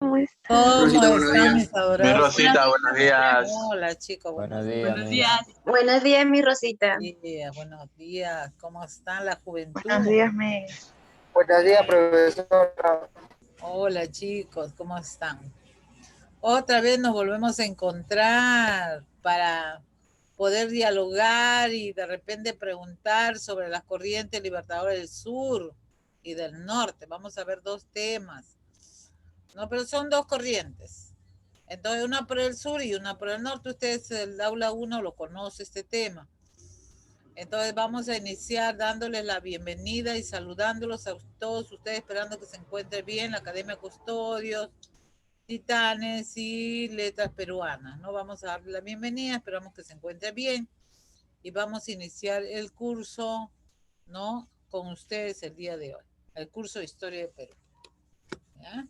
¿Cómo está? ¿Cómo Rosita, buenos están días. mis Mi adorados? Rosita, buenos días. Hola chicos, Buenos buenos días, Buenos amiga. días. Buenos días, mi Rosita. días, buenos días. ¿Cómo están la Buenos juventud? días, Meg. Buenos días, profesora. Hola chicos, ¿cómo están? Otra vez nos volvemos a encontrar para poder dialogar y de repente preguntar sobre las corrientes libertadoras del sur y del norte. Vamos a ver dos temas. No, pero son dos corrientes. Entonces, una por el sur y una por el norte. Ustedes, el aula 1 lo conoce este tema. Entonces, vamos a iniciar dándoles la bienvenida y saludándolos a todos ustedes, esperando que se encuentren bien, la Academia Custodios, Titanes y Letras Peruanas. No vamos a darle la bienvenida, esperamos que se encuentre bien y vamos a iniciar el curso, ¿no? Con ustedes el día de hoy, el curso de Historia de Perú. ¿Ya?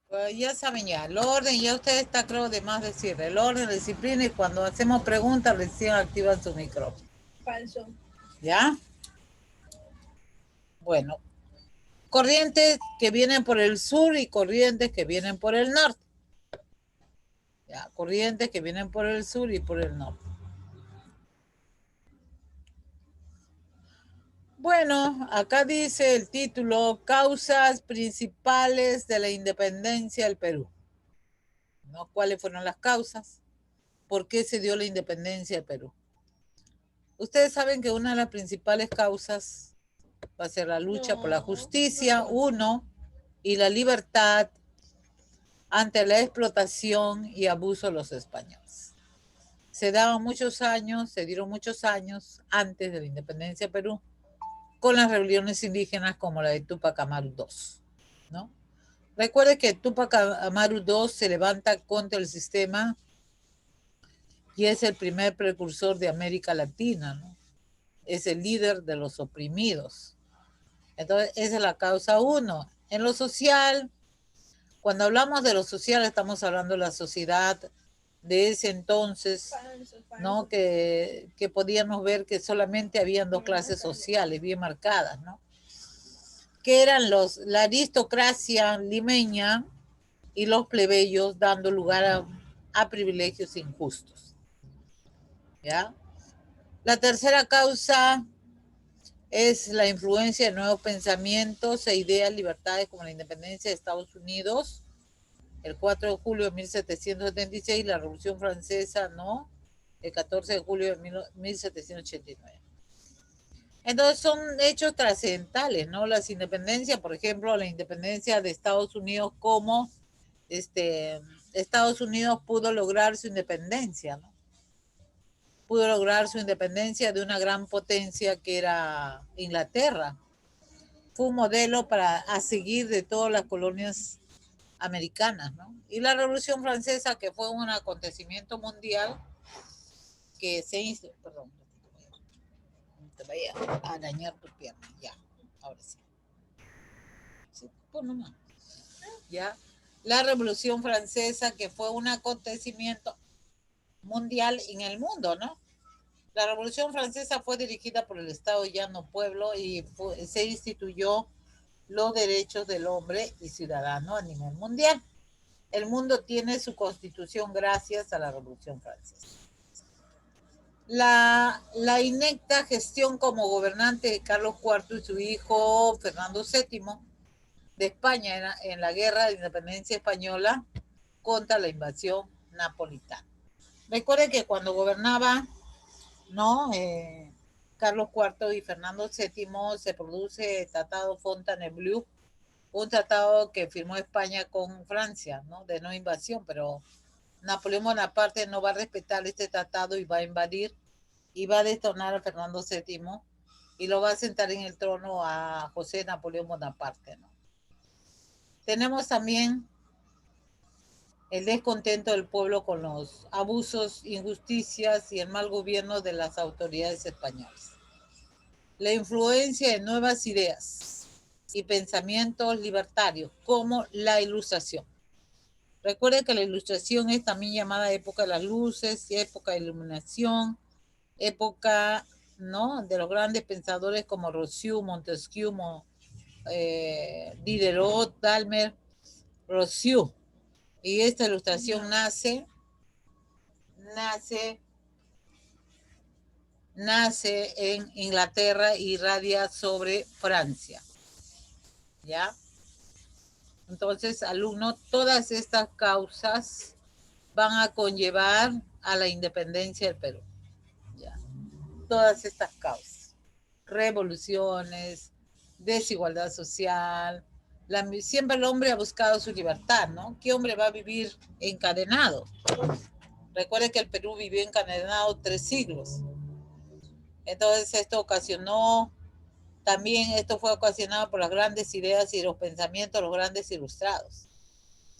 Pues ya saben ya, el orden, ya ustedes está creo de más decir, el orden, la disciplina y cuando hacemos preguntas recién activan su micrófono. Falso. ¿Ya? Bueno, corrientes que vienen por el sur y corrientes que vienen por el norte. Ya, corrientes que vienen por el sur y por el norte. Bueno, acá dice el título, causas principales de la independencia del Perú. ¿No? ¿Cuáles fueron las causas? ¿Por qué se dio la independencia del Perú? Ustedes saben que una de las principales causas va a ser la lucha por la justicia, uno, y la libertad ante la explotación y abuso de los españoles. Se dieron muchos años antes de la independencia de Perú, con las rebeliones indígenas como la de Tupac Amaru II, ¿no? Recuerde que Tupac Amaru II se levanta contra el sistema y es el primer precursor de América Latina, ¿no? Es el líder de los oprimidos. Entonces, esa es la causa uno. En lo social, cuando hablamos de lo social, estamos hablando de la sociedad de ese entonces, ¿no? Que podíamos ver que solamente habían dos clases sociales bien marcadas, ¿no? Que eran la aristocracia limeña y los plebeyos, dando lugar a privilegios injustos. ¿Ya? La tercera causa es la influencia de nuevos pensamientos e ideas libertades como la independencia de Estados Unidos, el 4 de julio de 1776, la Revolución Francesa, ¿no? El 14 de julio de 1789. Entonces son hechos trascendentales, ¿no? Las independencias, por ejemplo, la independencia de Estados Unidos, como Estados Unidos pudo lograr su independencia, ¿no? Pudo lograr su independencia de una gran potencia que era Inglaterra. Fue un modelo a seguir de todas las colonias americanas, ¿no? Y la Revolución Francesa, que fue un acontecimiento mundial que se hizo, perdón, te vaya a dañar tu pierna, ya, ahora sí. Sí, pues nomás. Ya, la Revolución Francesa, que fue un acontecimiento mundial en el mundo, ¿no? La Revolución Francesa fue dirigida por el Estado Llano Pueblo y se instituyó los derechos del hombre y ciudadano a nivel mundial. El mundo tiene su constitución gracias a la Revolución Francesa. La inepta gestión como gobernante de Carlos IV y su hijo Fernando VII de España en la guerra de independencia española contra la invasión napolitana. Recuerden que cuando gobernaba, ¿no? Carlos IV y Fernando VII se produce el Tratado Fontainebleau, un tratado que firmó España con Francia, ¿no? De no invasión, pero Napoleón Bonaparte no va a respetar este tratado y va a invadir y va a destronar a Fernando VII y lo va a sentar en el trono a José Napoleón Bonaparte, ¿no? Tenemos también el descontento del pueblo con los abusos, injusticias y el mal gobierno de las autoridades españolas. La influencia de nuevas ideas y pensamientos libertarios, como la Ilustración. Recuerden que la Ilustración es también llamada época de las luces, época de iluminación, época, ¿no? De los grandes pensadores como Rousseau, Montesquieu, Diderot, Dalmer, Rousseau. Y esta ilustración nace en Inglaterra y radia sobre Francia. ¿Ya? Entonces, alumno, todas estas causas van a conllevar a la independencia del Perú. ¿Ya? Todas estas causas. Revoluciones, desigualdad social. Siempre el hombre ha buscado su libertad, ¿no? ¿Qué hombre va a vivir encadenado? Recuerden que el Perú vivió encadenado 3 siglos. Entonces esto fue ocasionado por las grandes ideas y los pensamientos de los grandes ilustrados.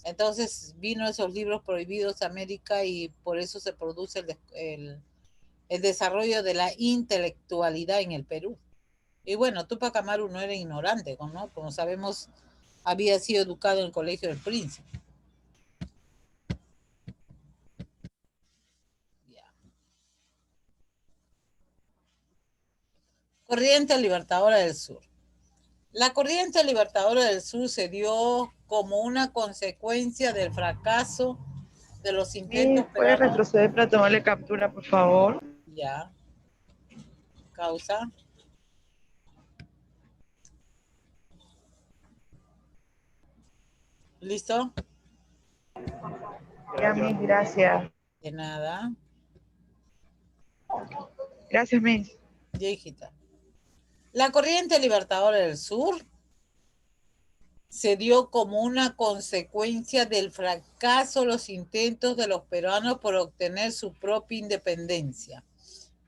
Entonces vino esos libros prohibidos a América y por eso se produce el desarrollo de la intelectualidad en el Perú. Y bueno, Túpac Amaru no era ignorante, ¿no? Como sabemos, había sido educado en el Colegio del Príncipe. Corriente Libertadora del Sur. La corriente libertadora del sur se dio como una consecuencia del fracaso de los intentos ¿Puede peruanos. retroceder para tomarle captura, por favor? Ya. Causa. ¿Listo? Ya, Miss, gracias. De nada. Gracias, Miss. Ya, hijita. La corriente libertadora del sur se dio como una consecuencia del fracaso de los intentos de los peruanos por obtener su propia independencia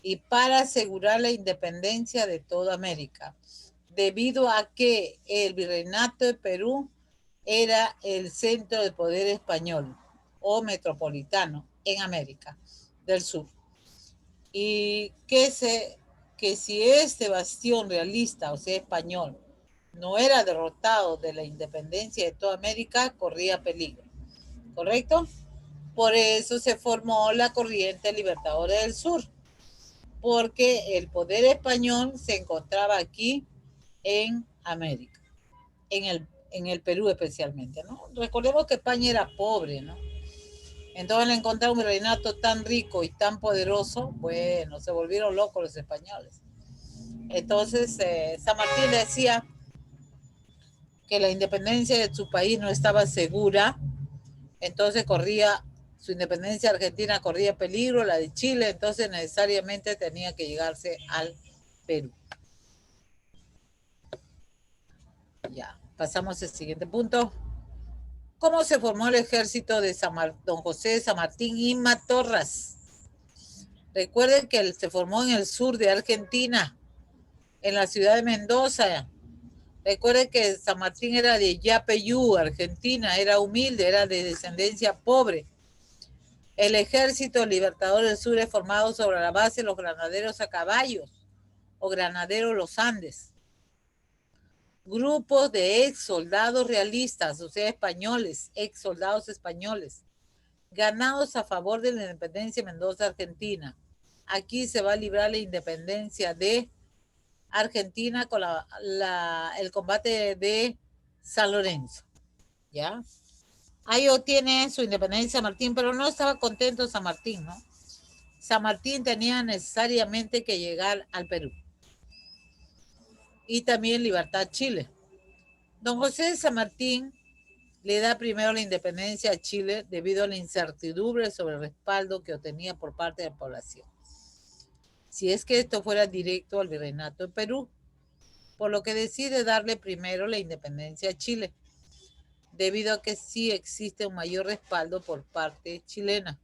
y para asegurar la independencia de toda América, debido a que el virreinato de Perú era el centro de poder español o metropolitano en América del Sur. Y que si este bastión realista, o sea, español, no era derrotado de la independencia de toda América, corría peligro. ¿Correcto? Por eso se formó la corriente libertadora del sur, porque el poder español se encontraba aquí en América, en el Perú especialmente, ¿no? Recordemos que España era pobre, ¿no? Entonces, al encontrar un reinato tan rico y tan poderoso, bueno, se volvieron locos los españoles. Entonces, San Martín decía que la independencia de su país no estaba segura, entonces su independencia argentina corría peligro, la de Chile, entonces necesariamente tenía que llegarse al Perú. Ya, pasamos al siguiente punto. ¿Cómo se formó el ejército de don José de San Martín y Matorras? Recuerden que él se formó en el sur de Argentina, en la ciudad de Mendoza. Recuerden que San Martín era de Yapeyú, Argentina, era humilde, era de descendencia pobre. El ejército libertador del sur es formado sobre la base de los granaderos a caballos o granaderos los Andes. Grupos de ex soldados realistas, o sea, españoles, ex soldados españoles, ganados a favor de la independencia de Mendoza, Argentina. Aquí se va a librar la independencia de Argentina con el combate de San Lorenzo. ¿Ya? Ahí obtiene su independencia Martín, pero no estaba contento San Martín, ¿no? San Martín tenía necesariamente que llegar al Perú. Y también Libertad Chile. Don José de San Martín le da primero la independencia a Chile debido a la incertidumbre sobre el respaldo que obtenía por parte de la población. Si es que esto fuera directo al virreinato de Perú, por lo que decide darle primero la independencia a Chile, debido a que sí existe un mayor respaldo por parte chilena,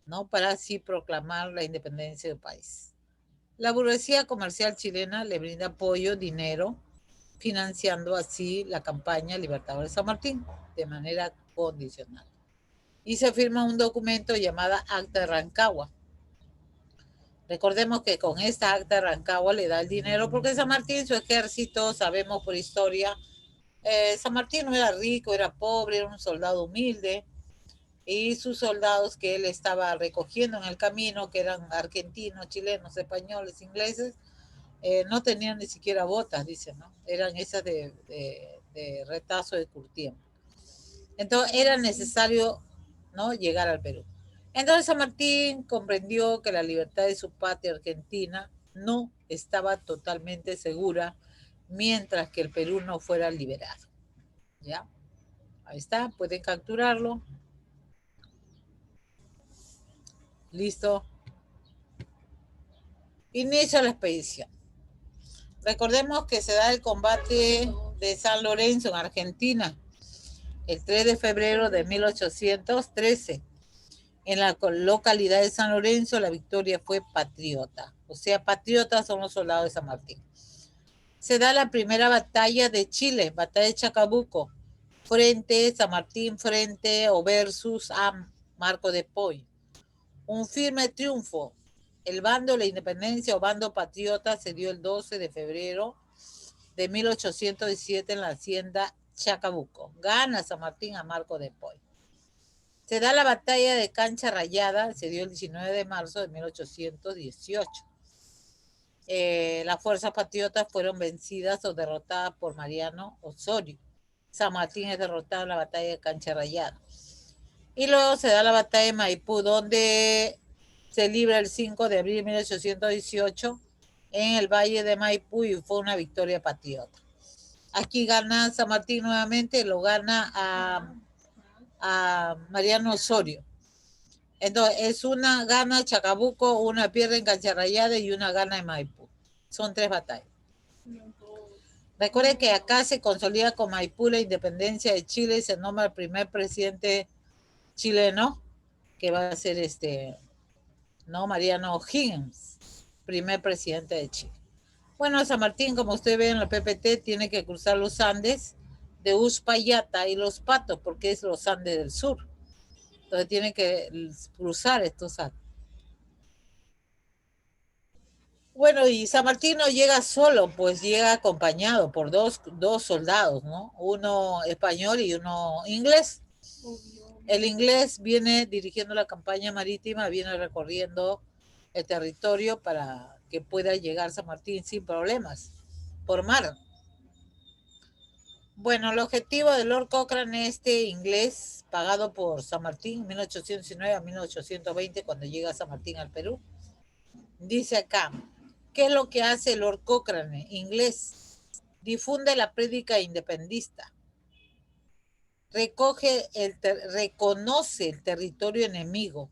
¿no? Para así proclamar la independencia del país. La burguesía comercial chilena le brinda apoyo, dinero, financiando así la campaña Libertador de San Martín de manera condicional. Y se firma un documento llamado Acta de Rancagua. Recordemos que con esta Acta de Rancagua le da el dinero porque San Martín, su ejército, sabemos por historia, San Martín no era rico, era pobre, era un soldado humilde, y sus soldados que él estaba recogiendo en el camino, que eran argentinos, chilenos, españoles, ingleses, no tenían ni siquiera botas, dicen, ¿no? Eran esas de retazo de curtiembre. Entonces era necesario, ¿no?, llegar al Perú. Entonces San Martín comprendió que la libertad de su patria Argentina no estaba totalmente segura mientras que el Perú no fuera liberado. ¿Ya? Ahí está, pueden capturarlo. Listo. Inicia la expedición. Recordemos que se da el combate de San Lorenzo en Argentina el 3 de febrero de 1813. En la localidad de San Lorenzo la victoria fue patriota. O sea, patriotas son los soldados de San Martín. Se da la primera batalla de Chile, batalla de Chacabuco, frente San Martín frente o versus a Marco de Poy. Un firme triunfo. El bando de la independencia o bando patriota se dio el 12 de febrero de 1817 en la hacienda Chacabuco. Gana San Martín a Marco de Poy. Se da la batalla de Cancha Rayada, se dio el 19 de marzo de 1818. Las fuerzas patriotas fueron vencidas o derrotadas por Mariano Osorio. San Martín es derrotado en la batalla de Cancha Rayada. Y luego se da la batalla de Maipú, donde se libra el 5 de abril de 1818 en el Valle de Maipú y fue una victoria patriota. Aquí gana San Martín nuevamente, lo gana a Mariano Osorio. Entonces, es una gana Chacabuco, una pierde en Cancha Rayada y una gana en Maipú. Son 3 batallas. Recuerden que acá se consolida con Maipú la independencia de Chile y se nombra el primer presidente chileno, que va a ser Mariano O'Higgins, primer presidente de Chile. Bueno, San Martín, como usted ve en la PPT, tiene que cruzar los Andes de Uspallata y Los Patos, porque es los Andes del sur. Entonces tiene que cruzar estos Andes. Bueno, y San Martín no llega solo, pues llega acompañado por dos soldados, ¿no? Uno español y uno inglés. El inglés viene dirigiendo la campaña marítima, viene recorriendo el territorio para que pueda llegar San Martín sin problemas, por mar. Bueno, el objetivo de Lord Cochrane, inglés, pagado por San Martín, 1819 a 1820, cuando llega San Martín al Perú, dice acá, ¿qué es lo que hace Lord Cochrane, inglés? Difunde la prédica independentista. Reconoce el territorio enemigo.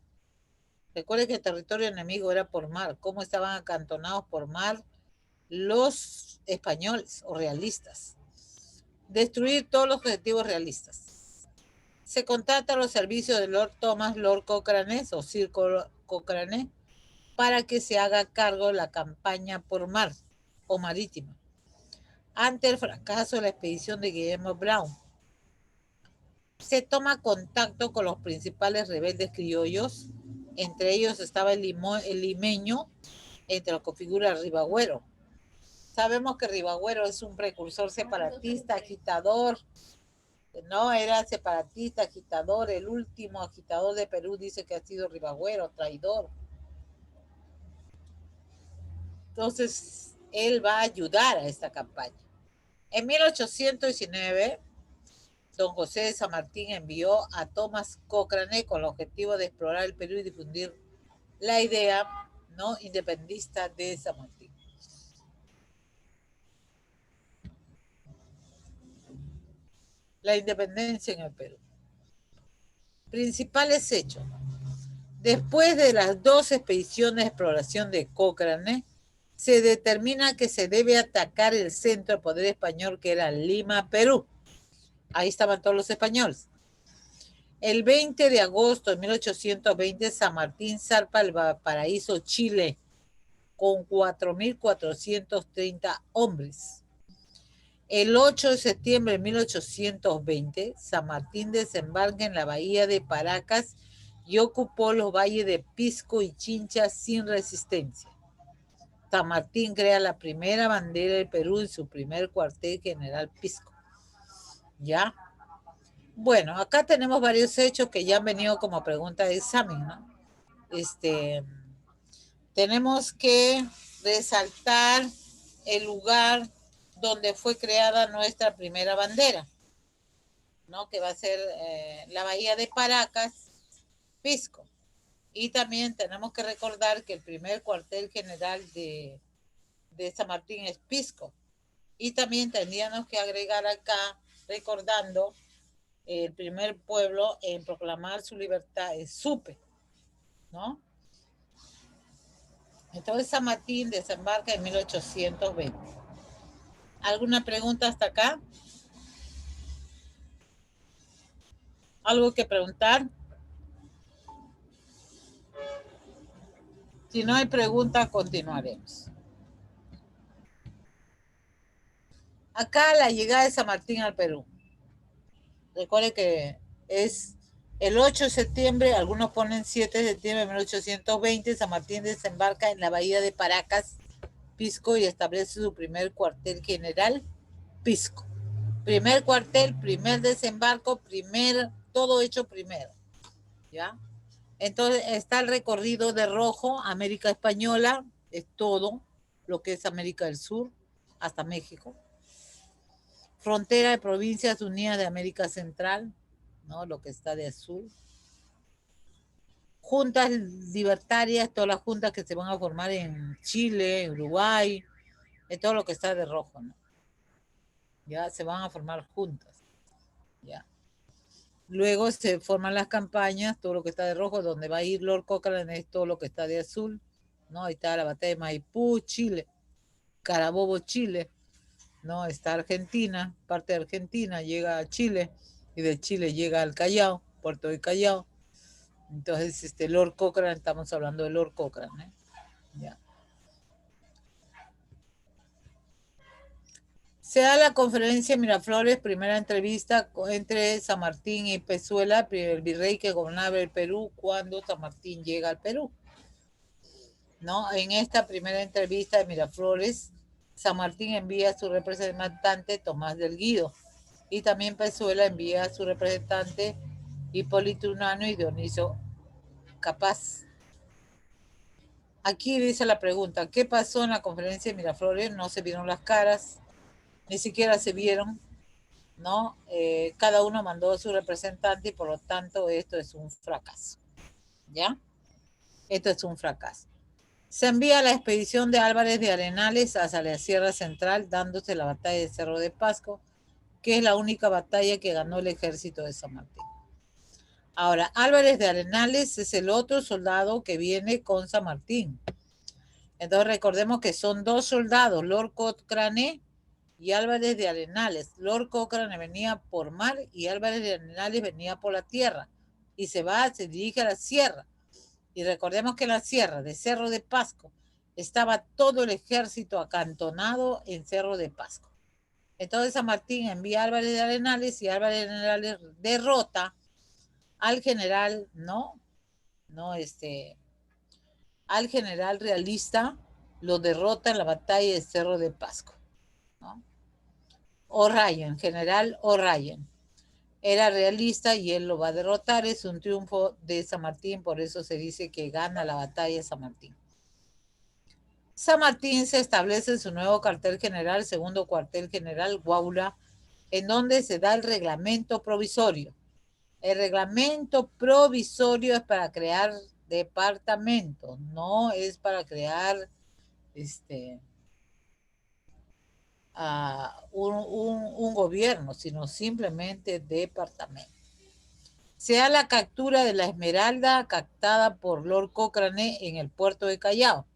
Recuerde que el territorio enemigo era por mar. ¿Cómo estaban acantonados por mar los españoles o realistas? Destruir todos los objetivos realistas. Se contrata los servicios de Lord Thomas Lord Cochrane o Sir Cochrane para que se haga cargo de la campaña por mar o marítima. Ante el fracaso de la expedición de Guillermo Brown, se toma contacto con los principales rebeldes criollos. Entre ellos estaba el limeño, entre los que figura Ribagüero. Sabemos que Ribagüero es un precursor separatista, agitador, no era separatista, agitador, el último agitador de Perú dice que ha sido Ribagüero, traidor. Entonces, él va a ayudar a esta campaña. En 1819, don José de San Martín envió a Thomas Cochrane con el objetivo de explorar el Perú y difundir la idea, ¿no?, independentista de San Martín. La independencia en el Perú. Principales hechos. Después de las 2 expediciones de exploración de Cochrane, se determina que se debe atacar el centro de poder español, que era Lima, Perú. Ahí estaban todos los españoles. El 20 de agosto de 1820, San Martín zarpa al Valparaíso, Chile, con 4.430 hombres. El 8 de septiembre de 1820, San Martín desembarca en la bahía de Paracas y ocupó los valles de Pisco y Chincha sin resistencia. San Martín crea la primera bandera del Perú en su primer cuartel general Pisco. ¿Ya? Bueno, acá tenemos varios hechos que ya han venido como pregunta de examen, ¿no? Tenemos que resaltar el lugar donde fue creada nuestra primera bandera, ¿no? Que va a ser la bahía de Paracas, Pisco. Y también tenemos que recordar que el primer cuartel general de San Martín es Pisco. Y también tendríamos que agregar acá, recordando, el primer pueblo en proclamar su libertad es Supe, ¿no? Entonces San Martín desembarca en 1820. ¿Alguna pregunta hasta acá? ¿Algo que preguntar? Si no hay pregunta, continuaremos. Acá la llegada de San Martín al Perú. Recuerde que es el 8 de septiembre, algunos ponen 7 de septiembre de 1820, San Martín desembarca en la bahía de Paracas, Pisco, y establece su primer cuartel general, Pisco. Primer cuartel, primer desembarco, todo hecho primero, ¿ya? Entonces está el recorrido de rojo, América Española, es todo lo que es América del Sur, hasta México. Frontera de Provincias Unidas de América Central, ¿no? Lo que está de azul. Juntas libertarias, todas las juntas que se van a formar en Chile, en Uruguay, en todo lo que está de rojo, ¿no? Ya se van a formar juntas, ya. Luego se forman las campañas, todo lo que está de rojo, donde va a ir Lord Cochrane es todo lo que está de azul, ¿no? Ahí está la batalla de Maipú, Chile, Carabobo, Chile, ¿no? Está Argentina, parte de Argentina llega a Chile, y de Chile llega al Callao, Puerto del Callao. Entonces, Lord Cochrane, estamos hablando de Lord Cochrane, ¿eh? Ya. Se da la conferencia en Miraflores, primera entrevista entre San Martín y Pezuela, el virrey que gobernaba el Perú cuando San Martín llega al Perú, ¿no? En esta primera entrevista de Miraflores, San Martín envía a su representante Tomás del Guido, y también Pezuela envía a su representante Hipólito Unanue y Dionisio Capaz. Aquí dice la pregunta, ¿qué pasó en la conferencia de Miraflores? No se vieron las caras, ni siquiera se vieron, ¿no? Cada uno mandó a su representante y por lo tanto esto es un fracaso, ¿ya? Esto es un fracaso. Se envía la expedición de Álvarez de Arenales hacia la Sierra Central, dándose la batalla de Cerro de Pasco, que es la única batalla que ganó el ejército de San Martín. Ahora, Álvarez de Arenales es el otro soldado que viene con San Martín. Entonces recordemos que son dos soldados, Lord Cochrane y Álvarez de Arenales. Lord Cochrane venía por mar y Álvarez de Arenales venía por la tierra. Y se dirige a la sierra. Y recordemos que en la sierra de Cerro de Pasco estaba todo el ejército acantonado en Cerro de Pasco. Entonces San Martín envía a Álvarez de Arenales y Álvarez de Arenales derrota al general, al general realista, lo derrota en la batalla de Cerro de Pasco, ¿no? O'Ryan, general O'Ryan, era realista y él lo va a derrotar. Es un triunfo de San Martín, por eso se dice que gana la batalla de San Martín. San Martín se establece en su nuevo cuartel general, segundo cuartel general, Guaula, en donde se da el reglamento provisorio. El reglamento provisorio es para crear departamentos, no es para crear un gobierno, sino simplemente departamento. Se da la captura de la Esmeralda captada por Lord Cochrane en el puerto de Callao.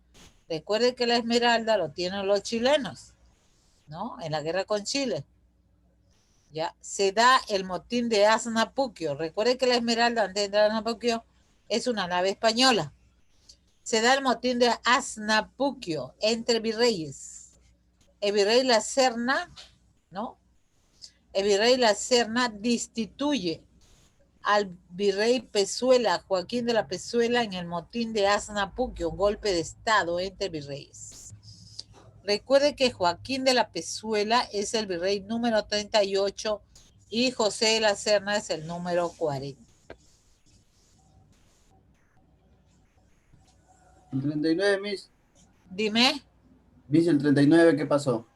Recuerde que la Esmeralda lo tienen los chilenos, ¿no? En la guerra con Chile. Ya se da el motín de Asnapuquio. Recuerde que la Esmeralda, antes de Asnapuquio, es una nave española. Se da el motín de Asnapuquio entre virreyes. El virrey La Serna, ¿no? El virrey La Serna destituye al virrey Pezuela, Joaquín de la Pezuela, en el motín de Asnapuquio, un golpe de estado entre virreyes. Recuerde que Joaquín de la Pezuela es el virrey número 38 y José de la Serna es el número 40. 39, Miss. Dime. Dice el 39, ¿qué pasó?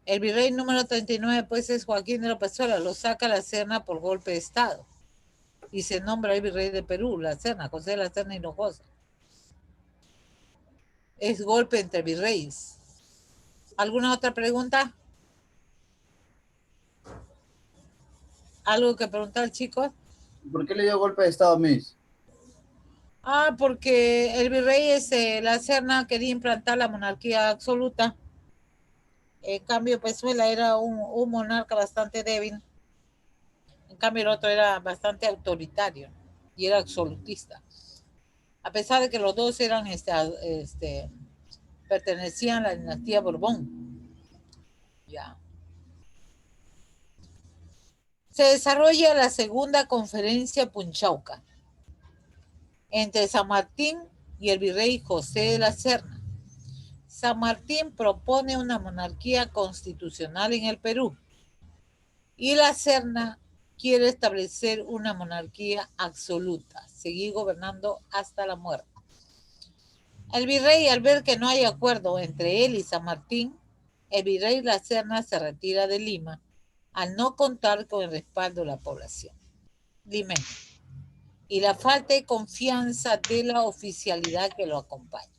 El virrey número 39, pues, es Joaquín de López Sola. Lo saca la Serna por golpe de Estado. Y se nombra el virrey de Perú, la Serna, José de la Serna Hinojosa. Es golpe entre virreyes. ¿Alguna otra pregunta? ¿Algo que preguntar, chicos? ¿Por qué le dio golpe de Estado, Miss? Porque el virrey, la Serna, quería implantar la monarquía absoluta. En cambio, Pezuela era un monarca bastante débil. En cambio, el otro era bastante autoritario y era absolutista. A pesar de que los dos eran, pertenecían a la dinastía Borbón. Ya. Se desarrolla la segunda conferencia Punchauca entre San Martín y el virrey José de la Serna. San Martín propone una monarquía constitucional en el Perú y la Serna quiere establecer una monarquía absoluta, seguir gobernando hasta la muerte. El virrey, al ver que no hay acuerdo entre él y San Martín, el virrey La Serna se retira de Lima al no contar con el respaldo de la población limeña y la falta de confianza de la oficialidad que lo acompaña.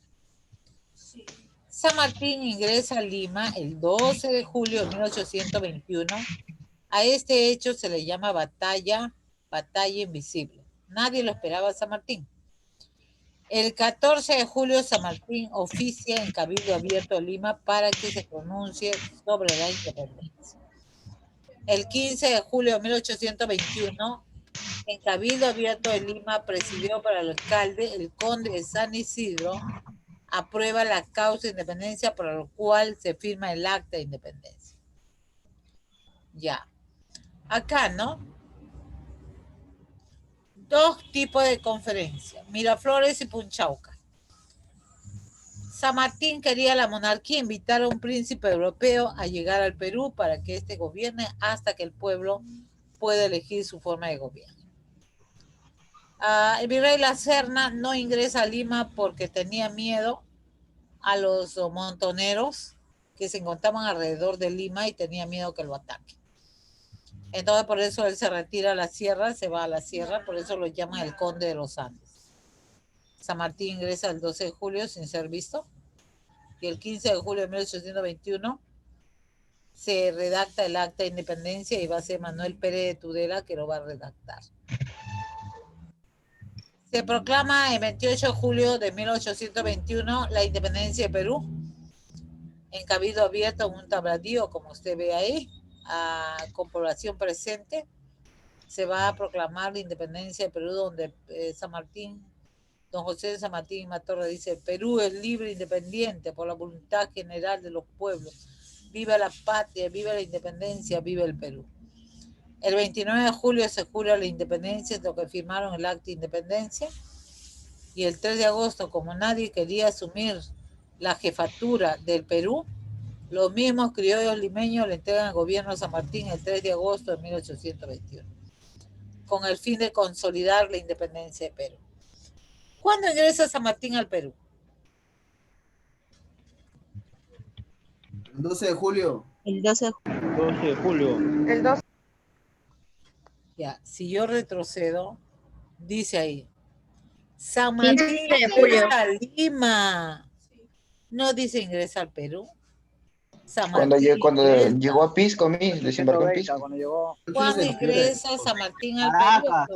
San Martín ingresa a Lima el 12 de julio de 1821. A este hecho se le llama batalla invisible. Nadie lo esperaba a San Martín. El 14 de julio San Martín oficia en Cabildo Abierto de Lima para que se pronuncie sobre la independencia. El 15 de julio de 1821, en Cabildo Abierto de Lima, presidido por el alcalde, el conde de San Isidro, aprueba la causa de independencia por la cual se firma el acta de independencia. Ya. Acá, ¿no? Dos tipos de conferencias, Miraflores y Punchauca. San Martín quería la monarquía, invitar a un príncipe europeo a llegar al Perú para que éste gobierne hasta que el pueblo pueda elegir su forma de gobierno. El virrey La Serna no ingresa a Lima porque tenía miedo a los montoneros que se encontraban alrededor de Lima y tenía miedo que lo ataquen. Entonces por eso él se retira a la sierra, se va a la sierra, por eso lo llaman el conde de los Andes. San Martín ingresa el 12 de julio sin ser visto y el 15 de julio de 1821 se redacta el acta de independencia y va a ser Manuel Pérez de Tudela que lo va a redactar. Se proclama el 28 de julio de 1821 la independencia de Perú en Cabildo Abierto, en un tabladío, como usted ve ahí, con población presente. Se va a proclamar la independencia de Perú, donde San Martín, don José de San Martín y Matorra dice: Perú es libre e independiente por la voluntad general de los pueblos. Viva la patria, viva la independencia, viva el Perú. El 29 de julio se jura la independencia, lo que firmaron el acta de independencia. Y el 3 de agosto, como nadie quería asumir la jefatura del Perú, los mismos criollos limeños le entregan al gobierno a San Martín el 3 de agosto de 1821, con el fin de consolidar la independencia de Perú. ¿Cuándo ingresa San Martín al Perú? El 12 de julio. El 12 12 de julio. El 12. Ya, si yo retrocedo, dice ahí, San 15 Martín de julio. ingresa a Lima. No dice ingresa al Perú. San Cuando Martín cuando ingresa. llegó a Pisco, desembarcó en 120, Pisco. cuando llegó. ¿Cuándo ingresa San Martín al Perú? Caracas.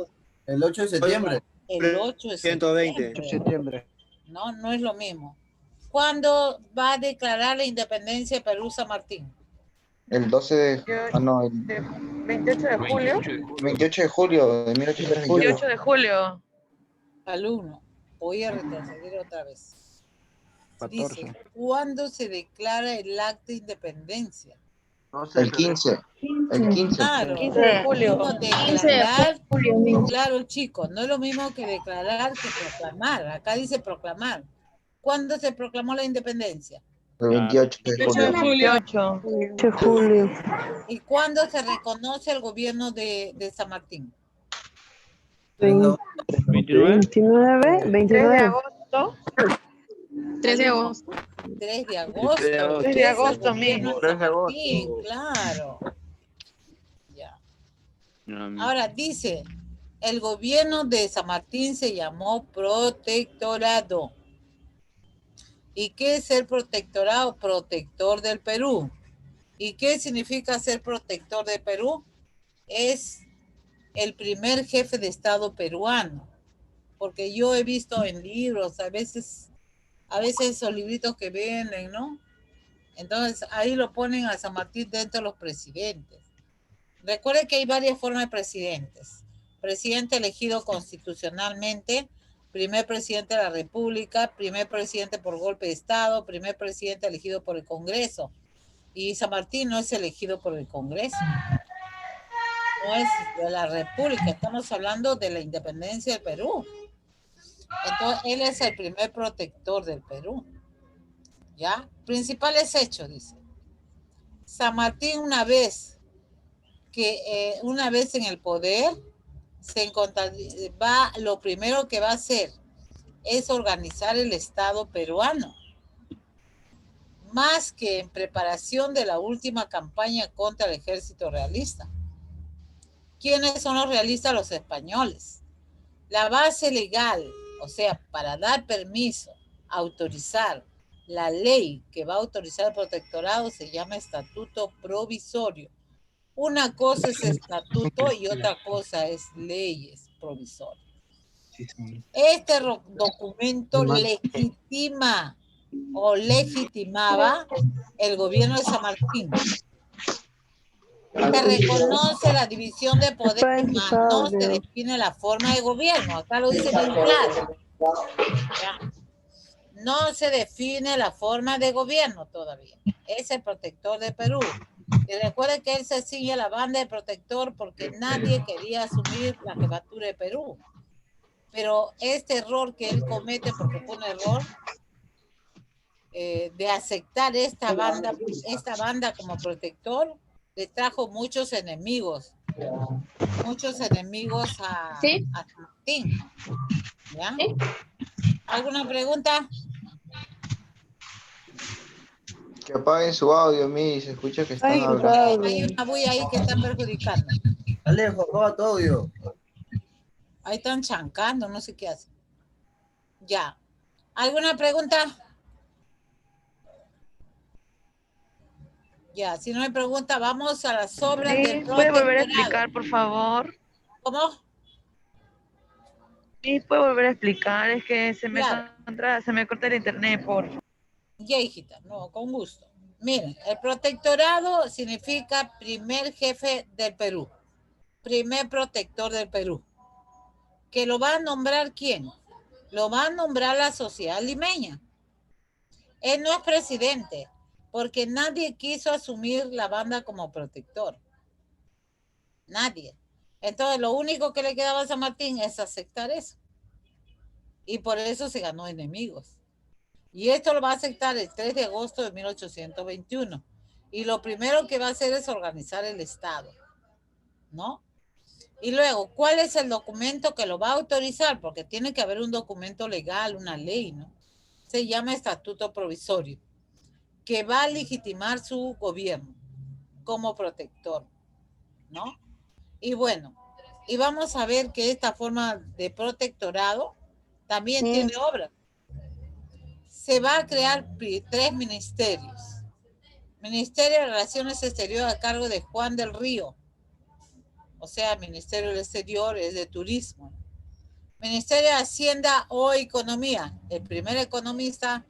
El 8 de septiembre. El 8 de 120. septiembre. Septiembre. No es lo mismo. ¿Cuándo va a declarar la independencia de Perú San Martín? El 12 de... Ah, no, el 28 de julio. 28 de julio de 1821. 28 de julio. Alumno, voy a retroceder otra vez. 14. Dice, ¿cuándo se declara el acta de independencia? El 15. El 15. Claro, 15 de julio. no 15 de declarar, julio mismo. claro, chicos, no es lo mismo que declarar que proclamar. Acá dice proclamar. ¿Cuándo se proclamó la independencia? El 28 de julio. 28. De julio. ¿Y cuándo se reconoce el gobierno de San Martín? 29. 3 de agosto. 3 de agosto. 3 de agosto. 3 de agosto, mismo. 3 de agosto. Sí, claro. Ya. Ahora dice, el gobierno de San Martín se llamó protectorado. ¿Y qué es ser protectorado? Protector del Perú. ¿Y qué significa ser protector del Perú? Es el primer jefe de Estado peruano. Porque yo he visto en libros, a veces esos libritos que venden, ¿no? Entonces ahí lo ponen a San Martín dentro de los presidentes. Recuerden que hay varias formas de presidentes. Presidente elegido constitucionalmente, primer presidente de la República, primer presidente por golpe de Estado, primer presidente elegido por el Congreso. Y San Martín no es elegido por el Congreso. No es de la República, estamos hablando de la independencia del Perú. Entonces, él es el primer protector del Perú. ¿Ya? Principales hechos, dice. San Martín una vez en el poder, lo primero que va a hacer es organizar el Estado peruano, más que en preparación de la última campaña contra el ejército realista. ¿Quiénes son los realistas? Los españoles. La base legal, o sea, para dar permiso, autorizar la ley que va a autorizar el protectorado se llama estatuto provisorio. Una cosa es estatuto y otra cosa es leyes provisorias. Este documento legitima o legitimaba el gobierno de San Martín. Se reconoce la división de poderes, mas no se define la forma de gobierno. Acá lo dice bien claro. ¿Ya? No se define la forma de gobierno todavía. Es el protector de Perú. Y recuerden que él se sigue la banda de protector porque nadie quería asumir la jefatura de Perú. Pero este error que él comete, porque fue un error, de aceptar esta banda como protector, le trajo muchos enemigos a San Martín. ¿Ya? ¿Alguna pregunta? Que apaguen su audio, se escucha que están hablando. Hay una bulla ahí que está perjudicando. Alejo, apaga tu audio. Ahí están chancando, no sé qué hacen. Ya. ¿Alguna pregunta? Ya, si no hay pregunta, vamos a las obras del ¿Puede volver a protectorado. explicar, por favor? ¿Cómo? Sí, puede volver a explicar, es que se me Claro. corta el internet, por favor. Ya, hijita, no, con gusto. Miren, el protectorado significa primer jefe del Perú, primer protector del Perú. ¿Que lo va a nombrar quién? Lo va a nombrar la sociedad limeña. Él no es presidente, porque nadie quiso asumir la banda como protector. Nadie. Entonces, lo único que le quedaba a San Martín es aceptar eso. Y por eso se ganó enemigos. Y esto lo va a aceptar el 3 de agosto de 1821. Y lo primero que va a hacer es organizar el Estado, ¿no? Y luego, ¿cuál es el documento que lo va a autorizar? Porque tiene que haber un documento legal, una ley, ¿no? Se llama Estatuto Provisorio, que va a legitimar su gobierno como protector, ¿no? Y bueno, y vamos a ver que esta forma de protectorado también tiene obras. Se va a crear 3 ministerios. Ministerio de Relaciones Exteriores a cargo de Juan del Río, o sea, Ministerio del Exterior es de Turismo. Ministerio de Hacienda o Economía, el primer economista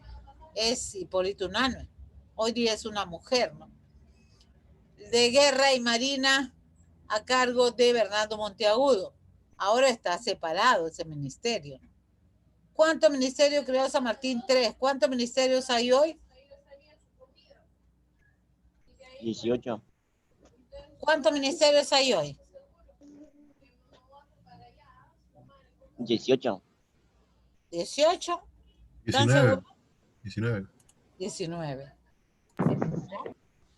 es Hipólito Unanue, hoy día es una mujer, ¿no? De Guerra y Marina a cargo de Bernardo Monteagudo, ahora está separado ese ministerio. ¿Cuántos ministerios creó San Martín? 3. ¿Cuántos ministerios hay hoy? 18. ¿Cuántos ministerios hay hoy? 18. 18. 19.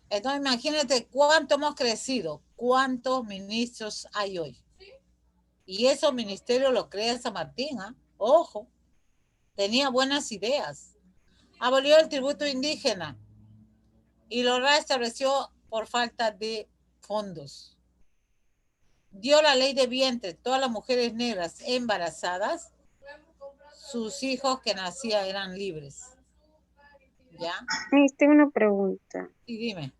Entonces imagínate cuánto hemos crecido, cuántos ministros hay hoy. Y esos ministerios los crea San Martín, ¿eh? Ojo, tenía buenas ideas. Abolió el tributo indígena y lo restableció por falta de fondos. Dio la ley de vientre. Todas las mujeres negras embarazadas, sus hijos que nacían eran libres. ¿Ya? Miss, tengo una pregunta. Y dime.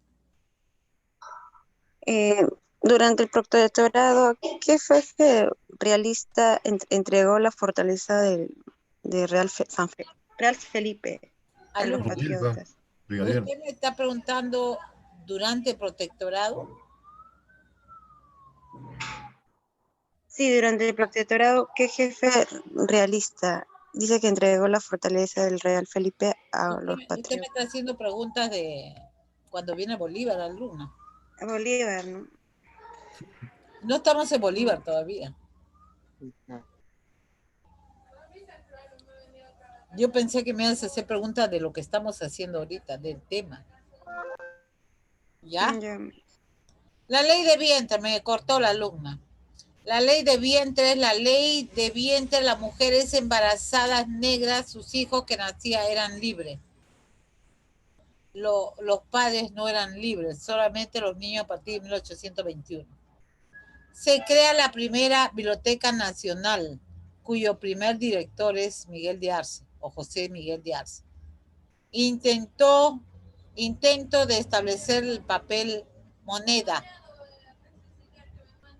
Durante el protectorado, ¿qué jefe realista entregó la fortaleza de Real Felipe a los Alumno, patriotas? Brigadier. usted me está preguntando durante el protectorado. Sí, durante el protectorado, ¿qué jefe realista dice que entregó la fortaleza del Real Felipe a los Usted me patriotas? está haciendo preguntas de cuando viene Bolívar, alumna. A Bolívar, ¿no? No estamos en Bolívar todavía. Yo pensé que me ibas a hacer preguntas de lo que estamos haciendo ahorita, del tema. ¿Ya? Ya. La ley de vientre, me cortó la alumna. La ley de vientre es la ley de vientre, las mujeres embarazadas negras, sus hijos que nacían eran libres. Los padres no eran libres, solamente los niños a partir de 1821. Se crea la primera Biblioteca Nacional, cuyo primer director es Miguel de Arce, o José Miguel de Arce. Intento de establecer el papel moneda.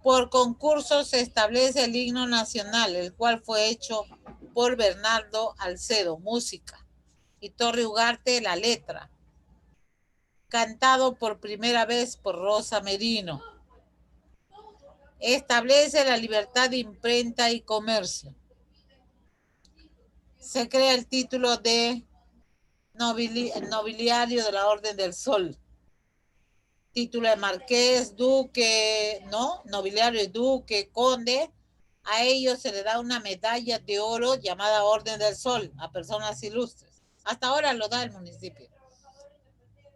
Por concurso se establece el himno nacional, el cual fue hecho por Bernardo Alcedo, música, y Torre Ugarte, la letra. Cantado por primera vez por Rosa Merino. Establece la libertad de imprenta y comercio. Se crea el título de nobiliario de la Orden del Sol. Título de marqués, duque, ¿no? Nobiliario de duque, conde. A ellos se le da una medalla de oro llamada Orden del Sol a personas ilustres. Hasta ahora lo da el municipio.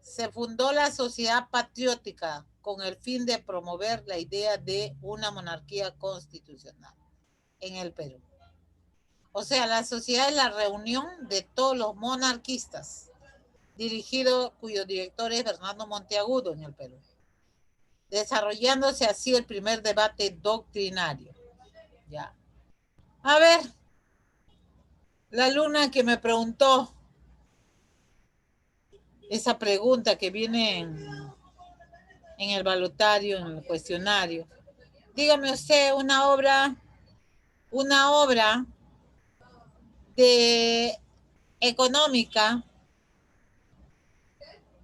Se fundó la Sociedad Patriótica con el fin de promover la idea de una monarquía constitucional en el Perú. O sea, la sociedad es la reunión de todos los monarquistas, cuyo director es Bernardo Monteagudo en el Perú, desarrollándose así el primer debate doctrinario. Ya. A ver, la alumna que me preguntó esa pregunta que viene en el balotario, en el cuestionario. Dígame usted una obra de económica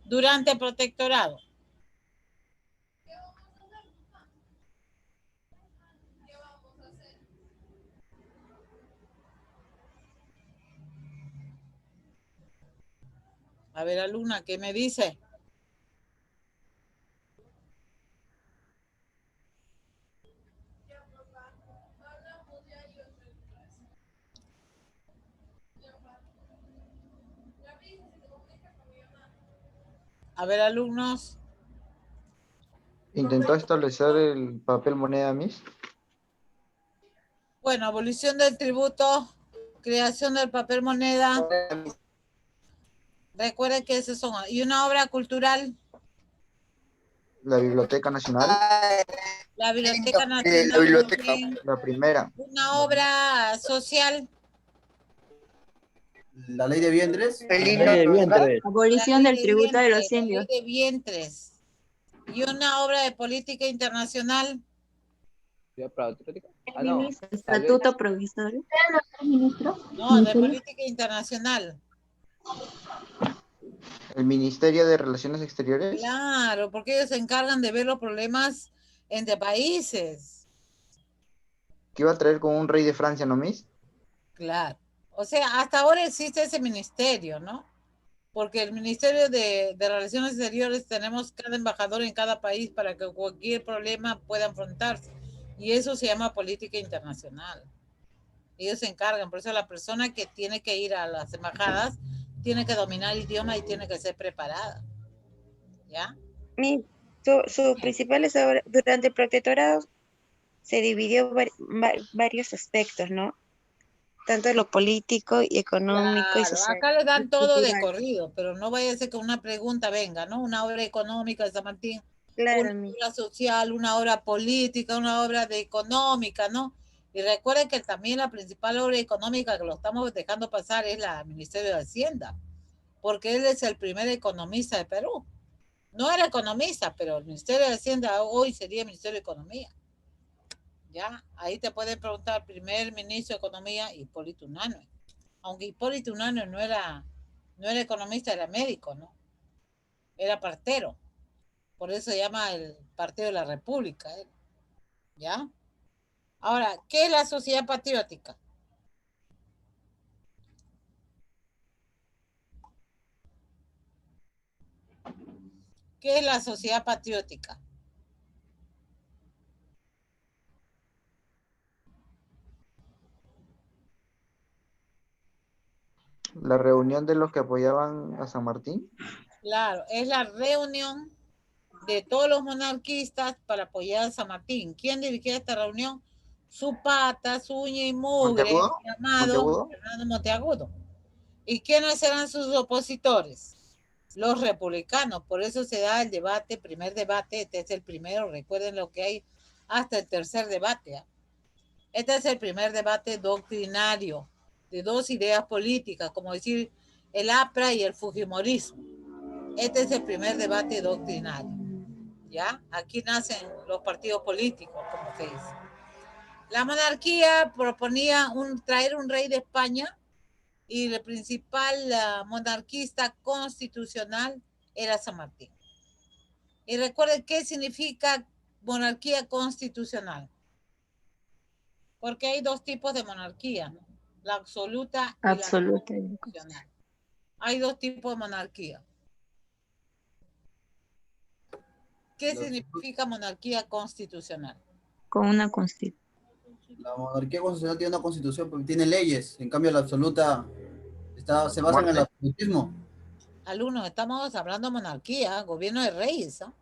durante el protectorado. A ver, alumna, ¿qué me dice? A ver, alumnos. ¿Intentó establecer el papel moneda, Miss? Bueno, abolición del tributo, creación del papel moneda. Recuerden que esos son. Y una obra cultural. La Biblioteca Nacional. La Biblioteca Nacional. La primera. Una obra social. La ley de vientres. Ley de vientre. Abolición del tributo de los La indios. ley de vientres. Y una obra de política internacional. Estatuto provisorio. No, de política internacional. El Ministerio de Relaciones Exteriores. Claro, porque ellos se encargan de ver los problemas entre países. Que iba a traer con un rey de Francia, ¿no, Miss? Claro. O sea, hasta ahora existe ese ministerio, ¿no? Porque el Ministerio de Relaciones Exteriores tenemos cada embajador en cada país para que cualquier problema pueda afrontarse. Y eso se llama política internacional. Ellos se encargan, por eso la persona que tiene que ir a las embajadas tiene que dominar el idioma y tiene que ser preparada. ¿Ya? Sus principales obras durante el protectorado se dividió varios aspectos, ¿no? tanto de lo político y económico y Claro, social. acá le dan Y todo de cultural. corrido, pero no vaya a ser que una pregunta venga, ¿no? Una obra económica de San Martín, Claro, una obra social, una obra política, una obra de económica, ¿no? Y recuerden que también la principal obra económica que lo estamos dejando pasar es la Ministerio de Hacienda, porque él es el primer economista de Perú. No era economista, pero el Ministerio de Hacienda hoy sería el Ministerio de Economía. ¿Ya? Ahí te pueden preguntar, primer ministro de Economía, Hipólito Unanue. Aunque Hipólito Unanue no era economista, era médico, ¿no? Era partero. Por eso se llama el Partido de la República, ¿eh? ¿Ya? Ahora, ¿qué es la sociedad patriótica? ¿Qué es la sociedad patriótica? La reunión de los que apoyaban a San Martín. Claro, es la reunión de todos los monarquistas para apoyar a San Martín. ¿Quién dirigía esta reunión? Su pata, su uña y mugre, ¿Monteagudo? llamado ¿Monteagudo? Fernando Monteagudo. ¿Y quiénes eran sus opositores? Los republicanos. Por eso se da el debate, primer debate, este es el primero, recuerden lo que hay hasta el tercer debate, ¿eh? Este es el primer debate doctrinario de dos ideas políticas, como decir el APRA y el Fujimorismo. Este es el primer debate doctrinario, ¿ya? Aquí nacen los partidos políticos, como se dice. La monarquía proponía traer un rey de España y el principal monarquista constitucional era San Martín. Y recuerden qué significa monarquía constitucional. Porque hay dos tipos de monarquía, ¿no? La absoluta y la Absoluta. constitucional. Hay dos tipos de monarquía. ¿Qué significa monarquía constitucional? Con una constitución. La monarquía constitucional tiene una constitución porque tiene leyes. En cambio, la absoluta se basa en el Muerte. absolutismo. Alumnos, estamos hablando de monarquía, gobierno de reyes, ¿ah?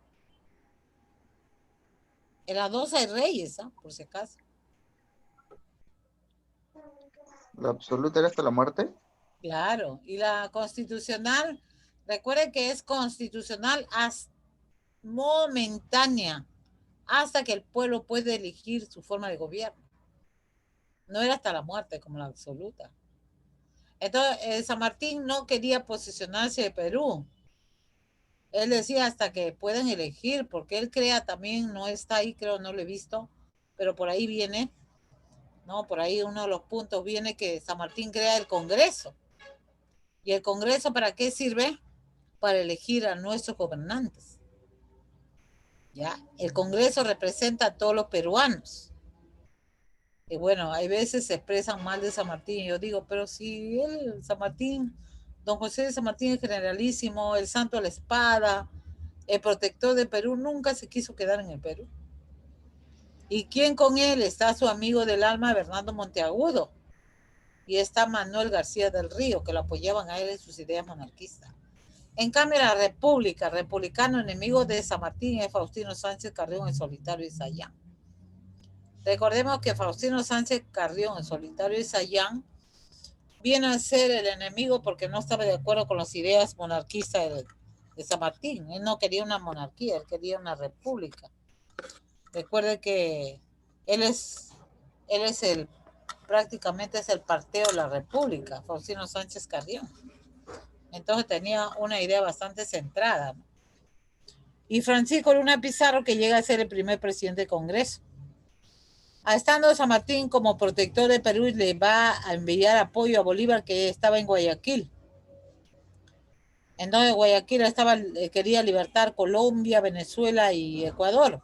En las dos hay reyes, ¿ah? Por si acaso. ¿La absoluta era hasta la muerte? Claro, y la constitucional, recuerden que es constitucional momentánea, hasta que el pueblo puede elegir su forma de gobierno. No era hasta la muerte como la absoluta. Entonces, San Martín no quería posicionarse de Perú. Él decía hasta que puedan elegir, porque él crea también, no está ahí, creo, no lo he visto, pero por ahí viene, ¿no? Por ahí uno de los puntos viene que San Martín crea el Congreso. ¿Y el Congreso para qué sirve? Para elegir a nuestros gobernantes. ¿Ya? El Congreso representa a todos los peruanos. Y bueno, hay veces se expresan mal de San Martín. Y yo digo, pero si él, San Martín, don José de San Martín es generalísimo, el santo de la espada, el protector de Perú, nunca se quiso quedar en el Perú. ¿Y quién con él? Está su amigo del alma, Bernardo Monteagudo. Y está Manuel García del Río, que lo apoyaban a él en sus ideas monarquistas. En cambio, la República, republicano enemigo de San Martín, es Faustino Sánchez Carrión, en solitario y Sayán. Recordemos que Faustino Sánchez Carrión, en solitario y Sayán, viene a ser el enemigo porque no estaba de acuerdo con las ideas monarquistas de San Martín. Él no quería una monarquía, él quería una república. Recuerde que él es prácticamente es el parteo de la república, Faustino Sánchez Carrión. Entonces tenía una idea bastante centrada, ¿no? Y Francisco Luna Pizarro, que llega a ser el primer presidente del Congreso. Estando San Martín como protector de Perú, le va a enviar apoyo a Bolívar, que estaba en Guayaquil. Entonces Guayaquil quería libertar Colombia, Venezuela y Ecuador.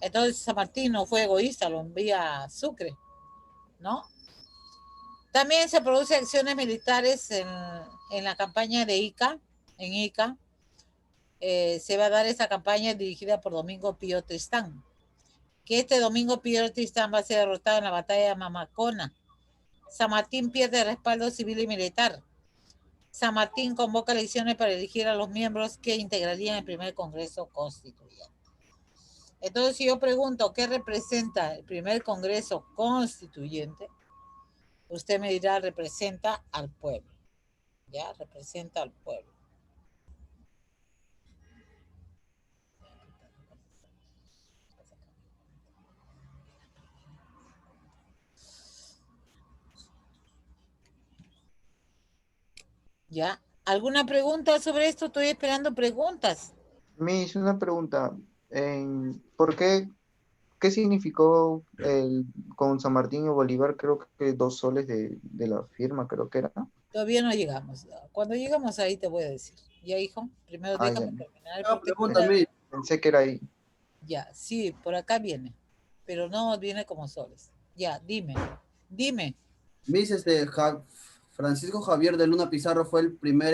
Entonces San Martín no fue egoísta, lo envía a Sucre, ¿no? También se producen acciones militares en la campaña de Ica, en Ica. Se va a dar esa campaña dirigida por Domingo Pío Tristán. Que este Domingo Pío Tristán va a ser derrotado en la batalla de Mamacona. San Martín pierde respaldo civil y militar. San Martín convoca elecciones para elegir a los miembros que integrarían el primer Congreso Constituyente. Entonces, si yo pregunto qué representa el primer Congreso Constituyente, Usted me dirá, representa al pueblo. ¿Ya? Representa al pueblo. ¿Ya? ¿Alguna pregunta sobre esto? Estoy esperando preguntas. Me hizo una pregunta. ¿Por qué significó con San Martín y Bolívar, creo que 2 soles de la firma, creo que era? Todavía no llegamos. Cuando llegamos ahí te voy a decir. ¿Ya, hijo? Primero Ah, déjame ya. terminar el Una pregunta, protectorado. Miss. Pensé que era ahí. Ya, sí, por acá viene. Pero no viene como soles. Ya, dime. Dime. Miss, Francisco Javier de Luna Pizarro fue el primer,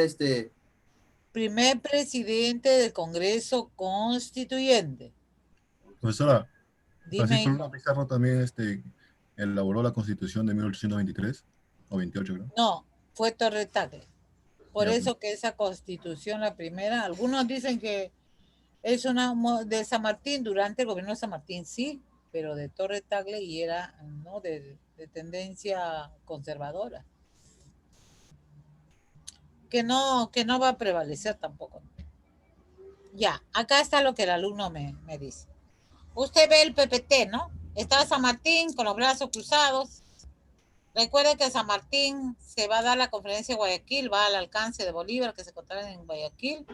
Primer presidente del Congreso Constituyente. Profesora, Dime, Francisco hijo. Luna Pizarro también elaboró la Constitución de 1823 o 28, creo. No, fue Torre Tagle. Por Ya, pues. eso que esa constitución, la primera, algunos dicen que es una de San Martín, durante el gobierno de San Martín, sí, pero de Torre Tagle y era, ¿no?, de tendencia conservadora. Que no va a prevalecer tampoco. Ya, acá está lo que el alumno me dice. Usted ve el PPT, ¿no? Está San Martín con los brazos cruzados. Recuerde que San Martín se va a dar la conferencia de Guayaquil, va al alcance de Bolívar, que se encontraba en Guayaquil.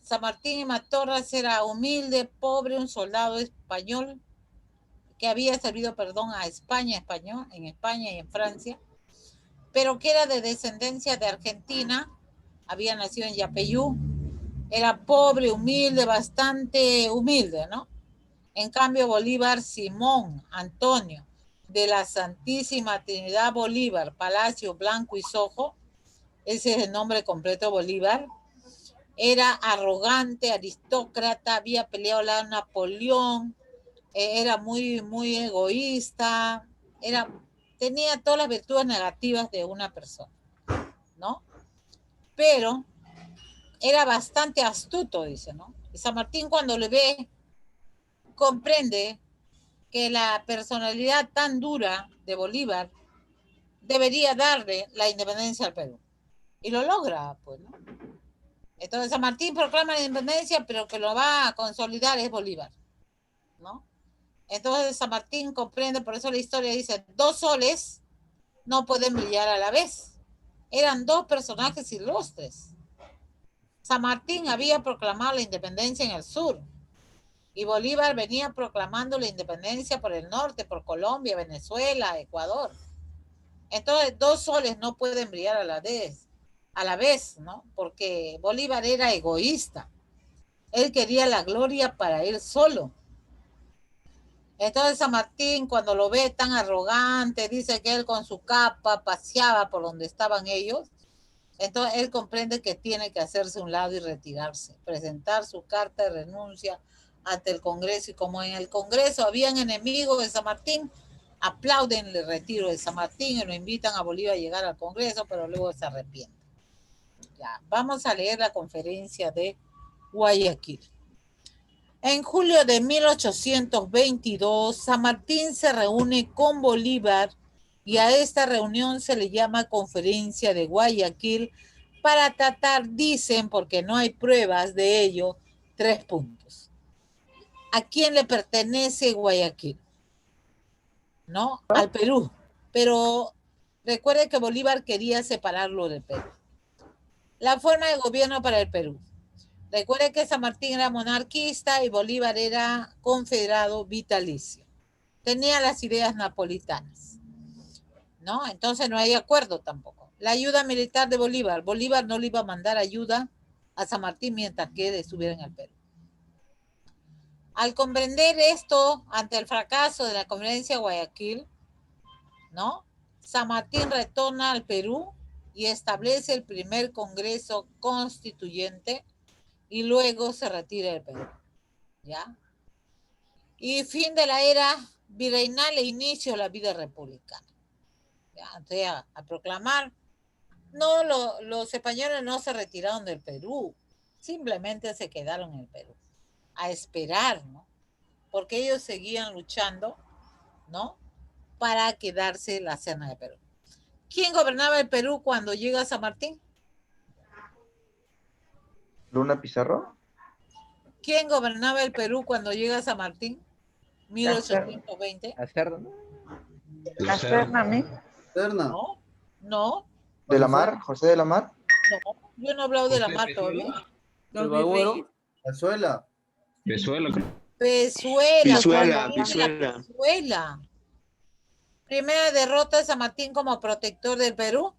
San Martín y Matorras era humilde, pobre, un soldado español que había servido, perdón, a España, español, en España y en Francia, pero que era de descendencia de Argentina, había nacido en Yapeyú, era pobre, humilde, bastante humilde, ¿no? En cambio, Bolívar Simón Antonio, de la Santísima Trinidad Bolívar, Palacio Blanco y Sojo, ese es el nombre completo de Bolívar, era arrogante, aristócrata, había peleado la Napoleón, era muy, muy egoísta, tenía todas las virtudes negativas de una persona, ¿no? Pero era bastante astuto, dice, ¿no? Y San Martín cuando le ve, comprende que la personalidad tan dura de Bolívar debería darle la independencia al Perú. Y lo logra, pues, ¿no? Entonces San Martín proclama la independencia, pero que lo va a consolidar es Bolívar, ¿no? Entonces San Martín comprende, por eso la historia dice, 2 soles no pueden brillar a la vez. Eran 2 personajes ilustres. San Martín había proclamado la independencia en el sur y Bolívar venía proclamando la independencia por el norte, por Colombia, Venezuela, Ecuador. Entonces 2 soles no pueden brillar a la vez, ¿no? Porque Bolívar era egoísta. Él quería la gloria para él solo. Entonces San Martín, cuando lo ve tan arrogante, dice que él con su capa paseaba por donde estaban ellos. Entonces él comprende que tiene que hacerse un lado y retirarse, presentar su carta de renuncia ante el Congreso. Y como en el Congreso habían enemigos de San Martín, aplauden el retiro de San Martín y lo invitan a Bolívar a llegar al Congreso, pero luego se arrepiente. Ya, vamos a leer la conferencia de Guayaquil. En julio de 1822, San Martín se reúne con Bolívar y a esta reunión se le llama Conferencia de Guayaquil para tratar, dicen, porque no hay pruebas de ello, 3 puntos. ¿A quién le pertenece Guayaquil? ¿No? Al Perú. Pero recuerde que Bolívar quería separarlo del Perú. La forma de gobierno para el Perú. Recuerde que San Martín era monarquista y Bolívar era confederado vitalicio. Tenía las ideas napolitanas, ¿no? Entonces no hay acuerdo tampoco. La ayuda militar de Bolívar. Bolívar no le iba a mandar ayuda a San Martín mientras que él estuviera en el Perú. Al comprender esto, ante el fracaso de la conferencia de Guayaquil, ¿no? San Martín retorna al Perú y establece el primer Congreso Constituyente y luego se retira del Perú, ¿ya? Y fin de la era virreinal e inicio de la vida republicana. ¿Ya? Entonces, a proclamar, no, los españoles no se retiraron del Perú, simplemente se quedaron en el Perú, a esperar, ¿no? Porque ellos seguían luchando, ¿no? para quedarse la cena de Perú. ¿Quién gobernaba el Perú cuando llega San Martín? ¿Luna Pizarro? ¿Quién gobernaba el Perú cuando llega a San Martín? 1820. La Cerda, ¿no? La Serna, mi. Serna. No, no, ¿De la Mar? ¿José de la Mar? no. Yo no he hablado de la mar todavía. El Bagüero. Azuela. Venezuela. Pezuela. Pizuela. Pezuela. Primera derrota de San Martín como protector del Perú.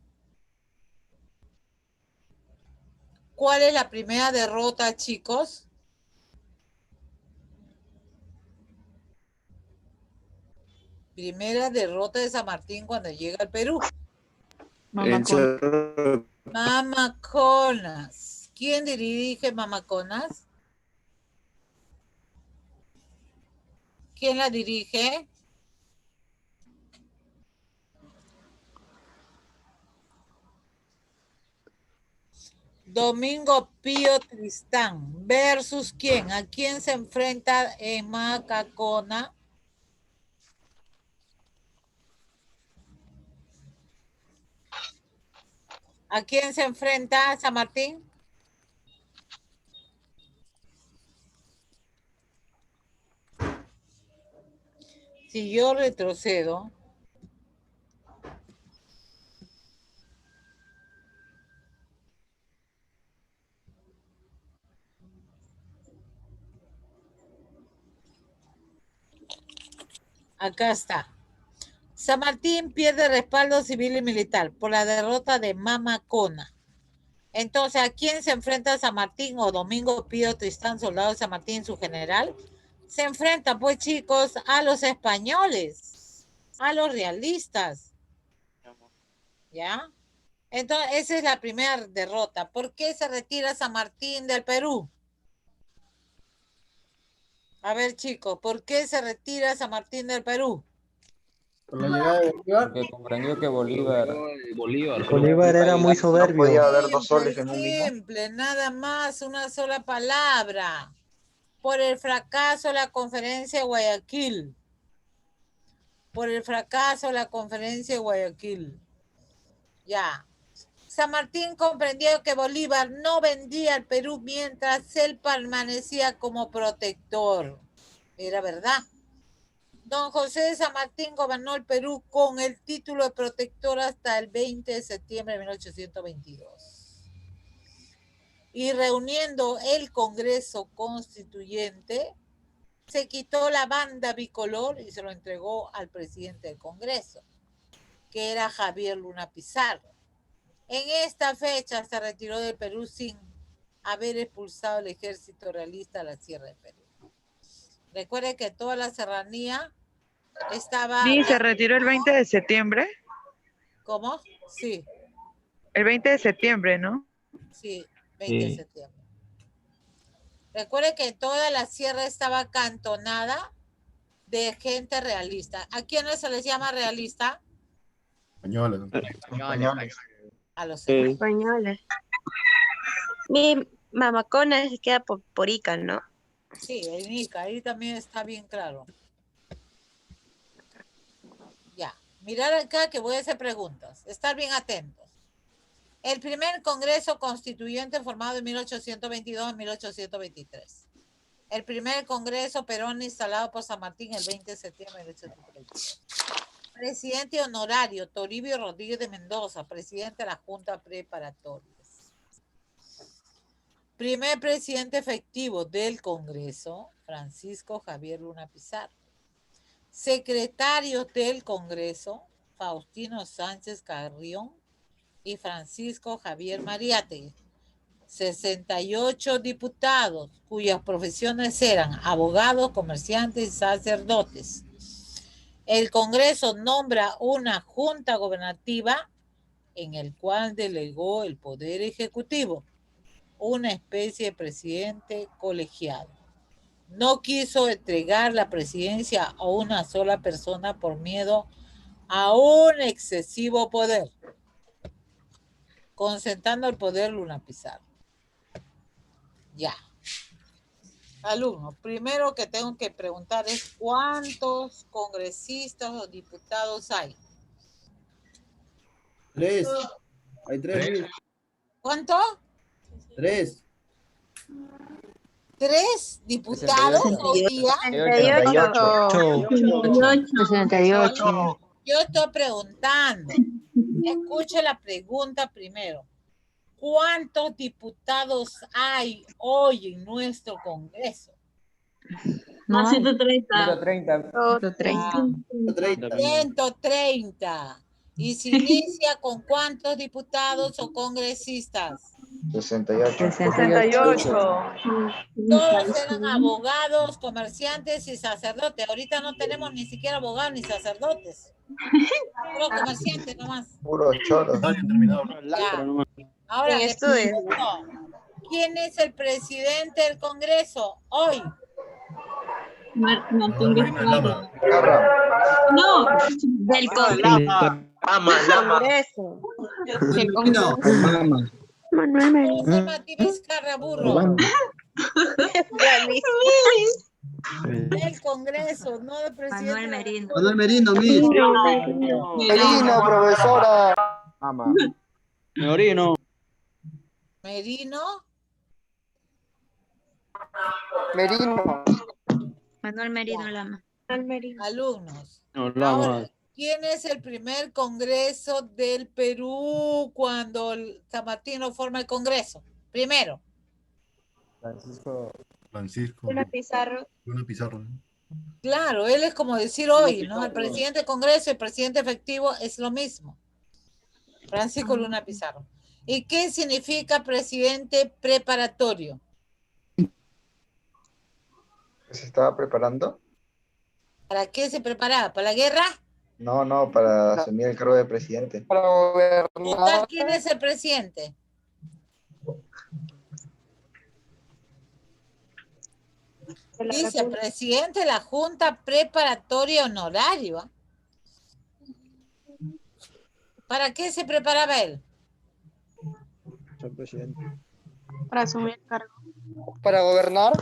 ¿Cuál es la primera derrota, chicos? Primera derrota de San Martín cuando llega al Perú. Mamaconas. ¿Quién dirige Mamaconas? ¿Quién la dirige? Domingo Pío Tristán. ¿Versus quién? ¿A quién se enfrenta en Macacona? ¿A quién se enfrenta San Martín? Si yo retrocedo, acá está. San Martín pierde respaldo civil y militar por la derrota de Mamacona. Entonces, ¿a quién se enfrenta San Martín o Domingo Pío Tristán, soldado de San Martín, su general? Se enfrenta, pues, chicos, a los españoles, a los realistas. ¿Ya? Entonces, esa es la primera derrota. ¿Por qué se retira San Martín del Perú? A ver, chicos, ¿por qué se retira San Martín del Perú? Por la llegada de Bolívar. Porque comprendió que Bolívar Bolívar era muy No soberbio. podía haber dos soles en un mismo. Simple, nada más, una sola palabra. Por el fracaso de la conferencia de Guayaquil. Por el fracaso de la conferencia de Guayaquil. Ya. San Martín comprendió que Bolívar no vendía al Perú mientras él permanecía como protector. Era verdad. Don José de San Martín gobernó el Perú con el título de protector hasta el 20 de septiembre de 1822. Y reuniendo el Congreso Constituyente, se quitó la banda bicolor y se lo entregó al presidente del Congreso, que era Javier Luna Pizarro. En esta fecha se retiró del Perú sin haber expulsado el ejército realista a la Sierra del Perú. Recuerde que toda la serranía estaba... Ni se retiró el 20 de septiembre. ¿Cómo? Sí. El 20 de septiembre, ¿no? Sí, 20 de septiembre. Recuerde que toda la sierra estaba acantonada de gente realista. ¿A quiénes se les llama realista? Españoles. Españoles. A los Españoles. Mi Mamacona se queda por Ica, ¿no? Sí, en Ica, ahí también está bien claro. Ya, mirar acá que voy a hacer preguntas. Estar bien atentos. El primer Congreso Constituyente formado en 1822 y 1823. El primer Congreso Perón instalado por San Martín el 20 de septiembre de 1823. Presidente honorario Toribio Rodríguez de Mendoza, presidente de la Junta Preparatoria. Primer presidente efectivo del Congreso, Francisco Javier Luna Pizarro. Secretarios del Congreso, Faustino Sánchez Carrión y Francisco Javier Mariátegui. 68 diputados, cuyas profesiones eran abogados, comerciantes y sacerdotes. El Congreso nombra una junta gobernativa en el cual delegó el Poder Ejecutivo, una especie de presidente colegiado. No quiso entregar la presidencia a una sola persona por miedo a un excesivo poder, concentrando el poder Luna Pizarro. Ya. Alumno, primero que tengo que preguntar es ¿cuántos congresistas o diputados hay? 3. Hay 3. ¿Cuánto? 3. ¿3 diputados hoy día? 68. 68. Yo estoy preguntando. Escuche la pregunta primero. ¿Cuántos diputados hay hoy en nuestro Congreso? No, 130. 130. ¿Y se inicia con cuántos diputados o congresistas? 68. 68. Todos eran abogados, comerciantes y sacerdotes. Ahorita no tenemos ni siquiera abogados ni sacerdotes. Puro comerciantes nomás. Puro choro. Nadie ha terminado. Ya. Ahora, En le esto de- pregunto, ¿quién es el presidente del Congreso hoy? Martín Vizcarra. Carra. No, del Congreso. No. Manuel Merino. José Martín Vizcarra, burro. Del Congreso, no del presidente. Manuel Merino. Manuel Merino, Miss. Merino, profesora. Merino. Merino. Merino. Manuel Merino Lama. Alumnos. No, Ahora, ¿quién es el primer Congreso del Perú cuando San Martín forma el Congreso? Primero. Francisco. Pizarro. Luna Pizarro. Claro, él es como decir hoy, ¿no? El presidente del Congreso y el presidente efectivo es lo mismo. Francisco Luna Pizarro. ¿Y qué significa presidente preparatorio? ¿Se estaba preparando? ¿Para qué se preparaba? ¿Para la guerra? No, para asumir el cargo de presidente. ¿Total quién es el presidente? Dice presidente de la Junta Preparatoria Honoraria. ¿Para qué se preparaba él? Para asumir el cargo. ¿Para gobernar?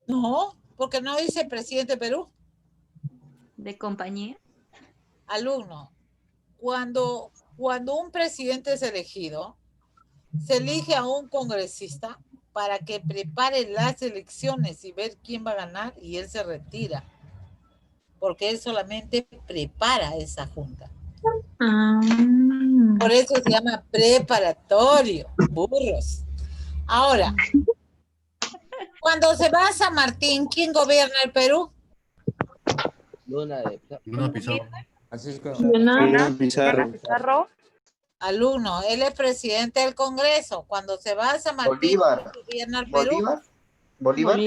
No, porque no dice presidente de Perú. De compañía. Alumno, cuando un presidente es elegido, se elige a un congresista para que prepare las elecciones y ver quién va a ganar y él se retira. Porque él solamente prepara esa junta. Por eso se llama preparatorio, burros. Ahora, cuando se va a San Martín, ¿quién gobierna el Perú? Luna Pizarro. Francisco. Pizarro. Alumno, él es presidente del Congreso. Cuando se va a San Martín, Bolívar. ¿quién gobierna el Perú? Bolívar.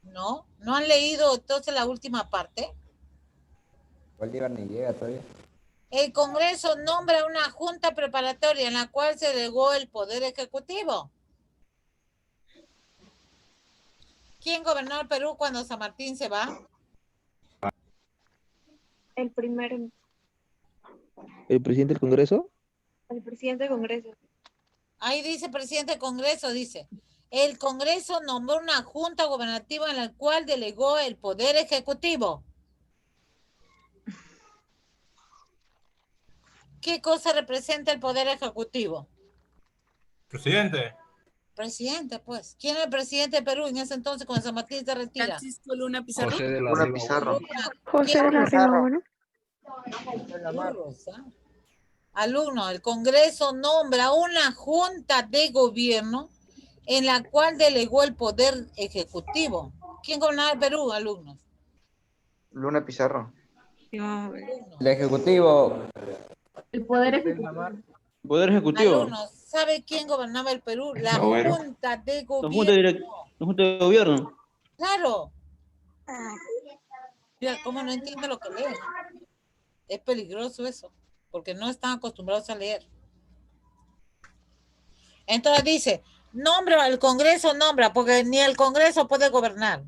¿No han leído entonces la última parte? Bolívar ni llega todavía. El Congreso nombra una junta preparatoria en la cual se delegó el Poder Ejecutivo. ¿Quién gobernó el Perú cuando San Martín se va? El ¿El presidente del Congreso? presidente del Congreso. Ahí dice presidente del Congreso, dice. El Congreso nombró una junta gubernativa en la cual delegó el Poder Ejecutivo. ¿Qué cosa representa el Poder Ejecutivo? Presidente. Presidente, pues. ¿Quién es el presidente de Perú en ese entonces cuando San Martín se retira? Francisco Luna Pizarro. José de la Luna Riva. Pizarro. José de la Riva, ¿no? Alumno, el Congreso nombra una junta de gobierno en la cual delegó el Poder Ejecutivo. ¿Quién gobernaba el Perú, alumnos? Luna Pizarro. El Ejecutivo. El Poder Ejecutivo. Poder Ejecutivo. Alumnos, ¿sabe quién gobernaba el Perú? La Junta de La Junta, Gobierno. la Junta de Gobierno. Claro. Mira, ¿cómo no entiende lo que lee? Es peligroso eso, porque no están acostumbrados a leer. Entonces dice, nombra, el Congreso nombra, porque ni el Congreso puede gobernar.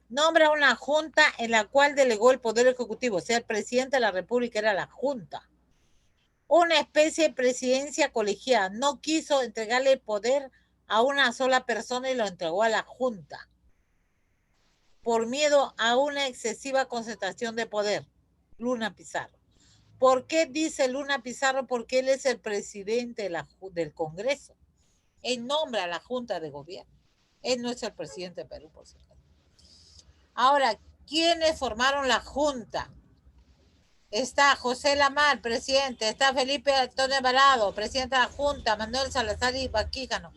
Nombra una junta en la cual delegó el Poder Ejecutivo, o sea, el presidente de la República era la junta. Una especie de presidencia colegiada. No quiso entregarle el poder a una sola persona y lo entregó a la junta. por miedo a una excesiva concentración de poder. Luna Pizarro. ¿Por qué dice Luna Pizarro? Porque él es el presidente del Congreso. Él nombra a la Junta de Gobierno. Él no es el presidente de Perú, por cierto. Ahora, ¿quiénes formaron la Junta? Está José Lamar, presidente. Está Felipe Antonio Alvarado, presidente de la Junta. Manuel Salazar y Baquíjano.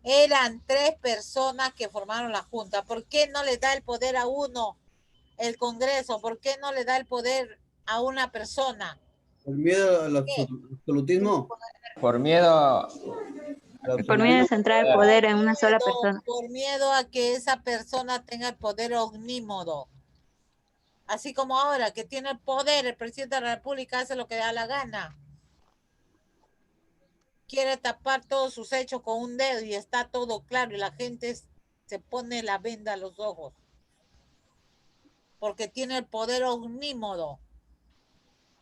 Eran 3 personas que formaron la Junta. ¿Por qué no le da el poder a uno el Congreso? ¿Por qué no le da el poder a una persona? ¿El miedo al absolutismo? Por miedo. Por miedo de centrar el poder en una sola persona. Por miedo a que esa persona tenga el poder omnímodo. Así como ahora, que tiene el poder, el presidente de la República hace lo que da la gana. Quiere tapar todos sus hechos con un dedo y está todo claro y la gente se pone la venda a los ojos. Porque tiene el poder omnímodo.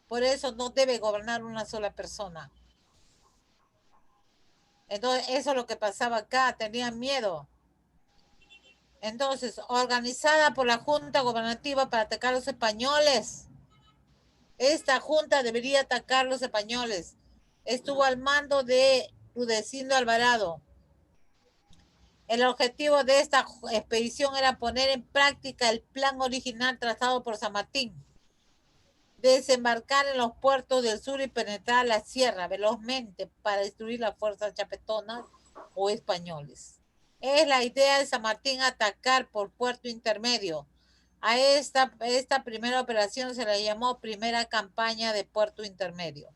Por eso no debe gobernar una sola persona. Entonces, eso es lo que pasaba acá, tenían miedo. Entonces, organizada por la Junta Gobernativa para atacar a los españoles. Esta Junta debería atacar a los españoles. Estuvo al mando de Rudecindo Alvarado. El objetivo de esta expedición era poner en práctica el plan original trazado por San Martín. Desembarcar en los puertos del sur y penetrar la sierra velozmente para destruir las fuerzas chapetonas o españoles. Es la idea de San Martín atacar por puerto intermedio. A esta primera operación se le llamó primera campaña de puerto intermedio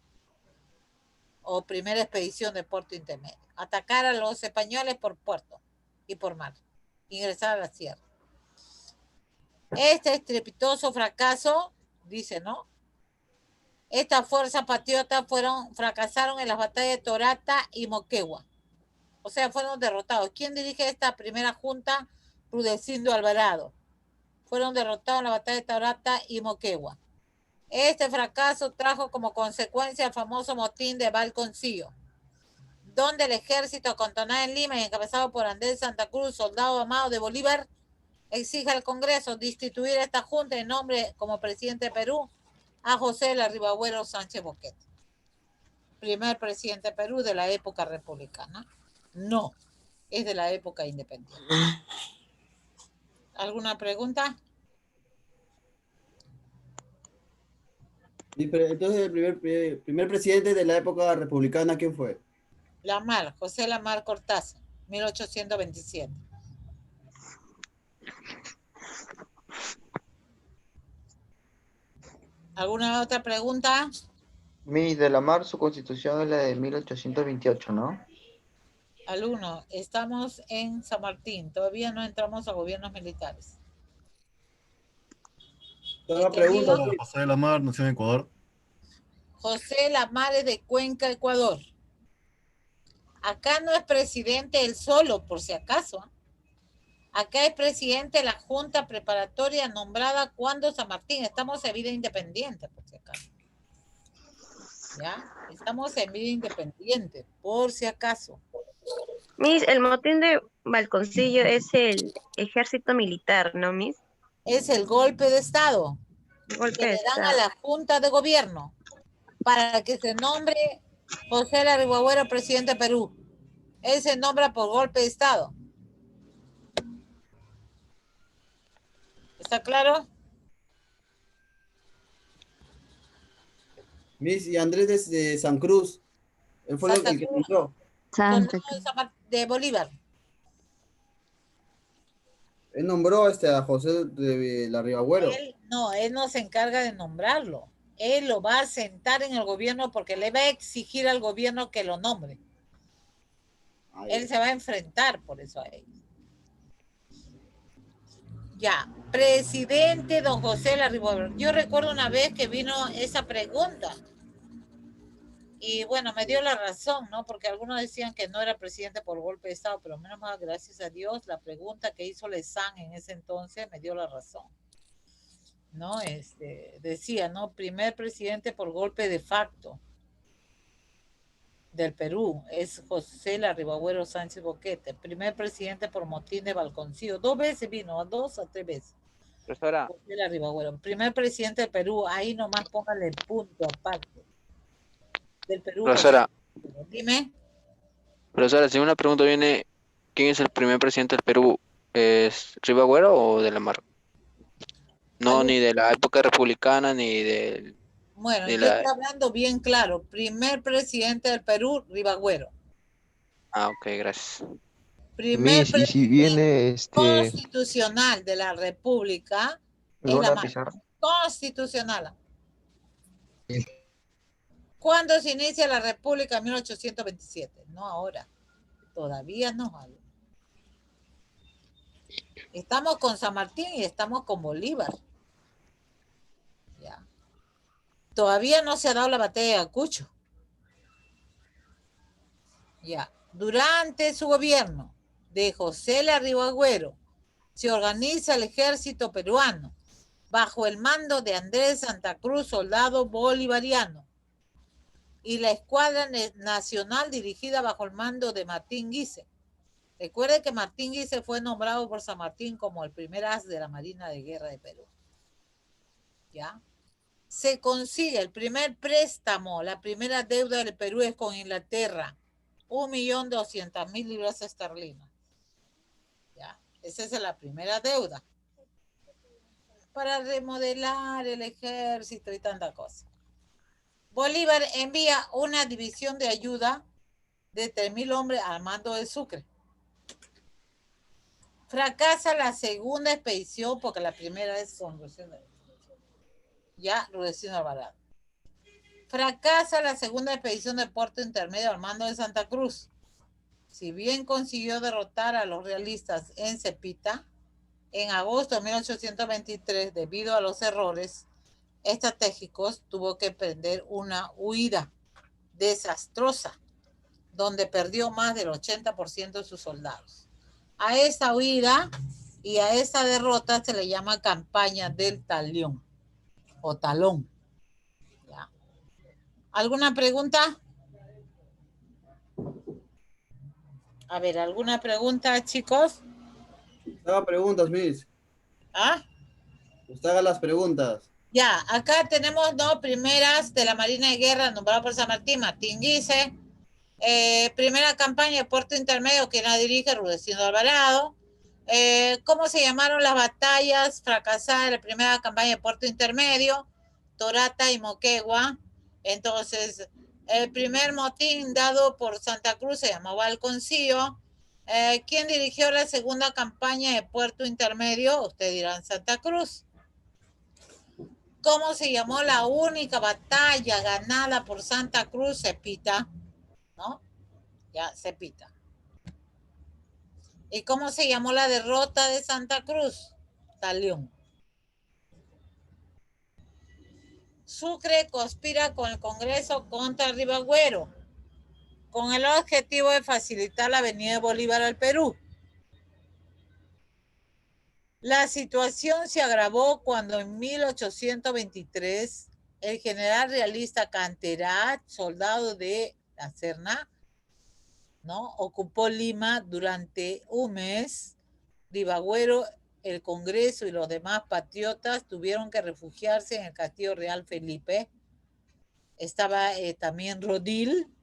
o primera expedición de puerto intermedio. Atacar a los españoles por puerto y por mar. Ingresar a la sierra. Este estrepitoso fracaso, dice, ¿no? Estas fuerzas patriotas fracasaron en las batallas de Torata y Moquegua. O sea, fueron derrotados. ¿Quién dirige esta primera junta? Rudecindo Alvarado. Fueron derrotados en la batalla de Torata y Moquegua. Este fracaso trajo como consecuencia el famoso motín de Valconcillo, donde el ejército acantonado en Lima y encabezado por Andrés Santa Cruz, soldado amado de Bolívar, exige al Congreso destituir a esta junta en nombre como presidente de Perú a José Larribagüero Sánchez Boquete, primer presidente de Perú de la época republicana. No, es de la época independiente. ¿Alguna pregunta? Entonces, el primer presidente de la época republicana, ¿quién fue? Lamar, José Lamar Cortázar, 1827. ¿Alguna otra pregunta? Miss de la Mar, su constitución es la de 1828, ¿no? Alumno, estamos en San Martín, todavía no entramos a gobiernos militares. Una pregunta. José de la Mar nació en Ecuador. José Lamar es de Cuenca, Ecuador. Acá no es presidente él solo, por si acaso. Acá es presidente de la Junta Preparatoria nombrada cuando San Martín. Estamos en vida independiente, por si acaso. ¿Ya? Estamos en vida independiente, por si acaso. Miss, el motín de Balconcillo es el ejército militar, ¿no, Miss? Es el golpe de Estado Golpe que de le dan a Estado. la Junta de Gobierno para que se nombre José Larribagüero presidente de Perú. Él se nombra por golpe de Estado. ¿Está claro? Miss y Andrés de San Cruz. Él fue Santa el que Cruz. nombró. De Bolívar. Él nombró a José de Larribagüero. Él no se encarga de nombrarlo. Él lo va a sentar en el gobierno porque le va a exigir al gobierno que lo nombre. Él se va a enfrentar por eso a ellos. Ya, presidente don José Larribagüero. Yo recuerdo una vez que vino esa pregunta. Y bueno, me dio la razón, ¿no? Porque algunos decían que no era presidente por golpe de Estado, pero menos mal, gracias a Dios, la pregunta que hizo Lezán en ese entonces me dio la razón. ¿No? Decía, ¿no? Primer presidente por golpe de facto del Perú es José Larribagüero Sánchez Boquete. Primer presidente por motín de Balconcillo. 2 veces vino, 2 a 3 veces. Profesora, José La Ribagüero. Primer presidente del Perú, ahí nomás póngale el punto aparte. Del Perú, profesora, José. Dime. profesora, si una pregunta viene, ¿quién es el primer presidente del Perú? ¿Es Ribagüero o de la Mar? No, ni de la época republicana, ni de Bueno, ni yo la... estoy hablando bien claro. Primer presidente del Perú, Ribagüero. Ah, ok, gracias. Primer Miss, y si viene constitucional de la República es la Lola Marca. Pizarro. Constitucional. ¿Cuándo se inicia la República? En 1827. No ahora. Todavía no. Estamos con San Martín y estamos con Bolívar. Ya. Todavía no se ha dado la batalla de Ayacucho. Ya. Durante su gobierno de José La Ribagüero se organiza el ejército peruano bajo el mando de Andrés Santa Cruz, soldado bolivariano, y la escuadra nacional dirigida bajo el mando de Martín Guise. Recuerde que Martín Guise fue nombrado por San Martín como el primer as de la Marina de Guerra de Perú. ¿Ya? Se consigue el primer préstamo, la primera deuda del Perú es con Inglaterra, 1.200.000 libras esterlinas. ¿Ya? Esa es la primera deuda. Para remodelar el ejército y tanta cosa. Bolívar envía una división de ayuda de 3.000 hombres al mando de Sucre. Fracasa la segunda expedición porque la primera es con Rudecindo Alvarado. Fracasa la segunda expedición de Puerto Intermedio al mando de Santa Cruz. Si bien consiguió derrotar a los realistas en Cepita, en agosto de 1823, debido a los errores estratégicos, tuvo que emprender una huida desastrosa, donde perdió más del 80% de sus soldados. A esa huida y a esa derrota se le llama campaña del Talión o Talón. ¿Ya? ¿Alguna pregunta? A ver, ¿alguna pregunta, chicos? Haga preguntas, Miss. ¿Ah? Usted haga las preguntas. Ya, acá tenemos dos primeras de la Marina de Guerra nombrada por San Martín, Martín Guise. Primera campaña de Puerto Intermedio, que la dirige Rudecindo Alvarado. ¿Cómo se llamaron las batallas fracasadas de la primera campaña de Puerto Intermedio? Torata y Moquegua. Entonces, el primer motín dado por Santa Cruz se llamó Valconcillo. ¿Quién dirigió la segunda campaña de Puerto Intermedio? Ustedes dirán Santa Cruz. ¿Cómo se llamó la única batalla ganada por Santa Cruz? Cepita, ¿no? Ya, Cepita. ¿Y cómo se llamó la derrota de Santa Cruz? Talión. Sucre conspira con el Congreso contra Ribagüero, con el objetivo de facilitar la venida de Bolívar al Perú. La situación se agravó cuando en 1823 el general realista Canterat, soldado de la Serna, ¿no?, ocupó Lima durante un mes. Ribagüero, el Congreso y los demás patriotas tuvieron que refugiarse en el Castillo Real Felipe. Estaba también Rodil.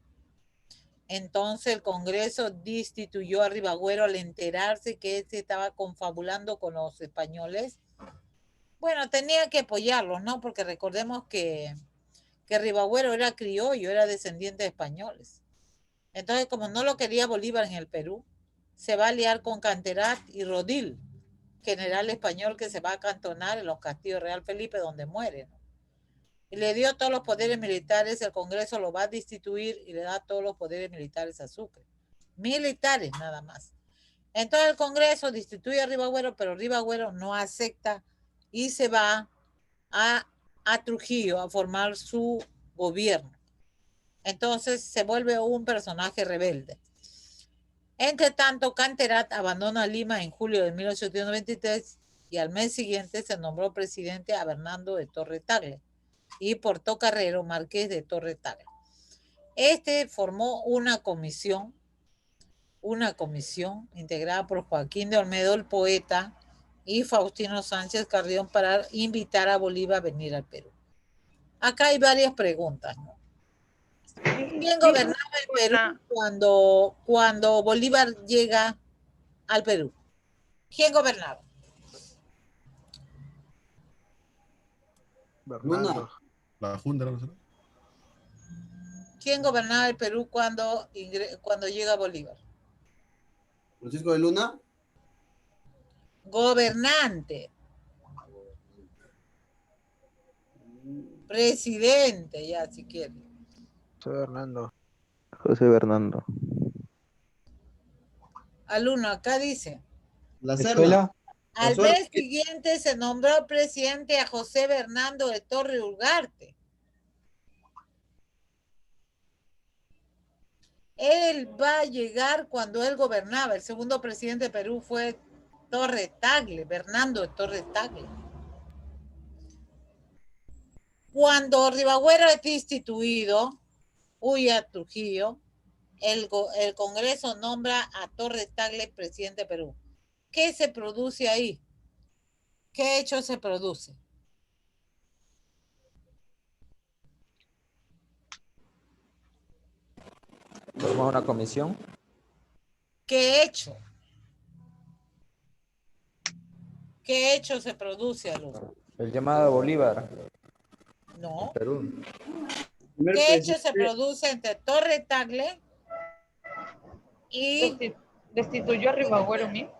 Entonces el Congreso destituyó a Ribagüero al enterarse que él se estaba confabulando con los españoles. Bueno, tenía que apoyarlos, ¿no? Porque recordemos que Ribagüero era criollo, era descendiente de españoles. Entonces, como no lo quería Bolívar en el Perú, se va a aliar con Canterat y Rodil, general español que se va a acantonar en los castillos Real Felipe, donde muere, ¿no? Y le dio todos los poderes militares, el Congreso lo va a destituir y le da todos los poderes militares a Sucre. Militares nada más. Entonces el Congreso destituye a Ribagüero, pero Ribagüero no acepta y se va a Trujillo a formar su gobierno. Entonces se vuelve un personaje rebelde. Entre tanto, Canterat abandona Lima en julio de 1893 y al mes siguiente se nombró presidente a Bernardo de Torre Tagle y Portocarrero, marqués de Torre Tagle. Este formó una comisión integrada por Joaquín de Olmedo, el poeta, y Faustino Sánchez Carrión para invitar a Bolívar a venir al Perú. Acá hay varias preguntas, ¿no? ¿Quién gobernaba el Perú cuando Bolívar llega al Perú? ¿Quién gobernaba? Luna. La Junta, ¿no? ¿Quién gobernaba el Perú cuando llega Bolívar? Francisco de Luna. Gobernante. Presidente, ya, si quiere. José Bernardo. Alumno, acá dice. La Cerda. Al mes siguiente se nombró presidente a José Bernardo de Torre Ugarte. Él va a llegar cuando él gobernaba. El segundo presidente de Perú fue Torre Tagle, Bernardo de Torre Tagle. Cuando Rivagüero es instituido, huye a Trujillo, el Congreso nombra a Torre Tagle presidente de Perú. ¿Qué se produce ahí? ¿Qué hecho se produce? Formó una comisión. ¿Qué hecho? ¿Qué hecho se produce, alumno? El llamado a Bolívar. No. Perú. ¿Qué hecho se produce entre Torre Tagle y... ¿Destituyó a Rivagüero mío?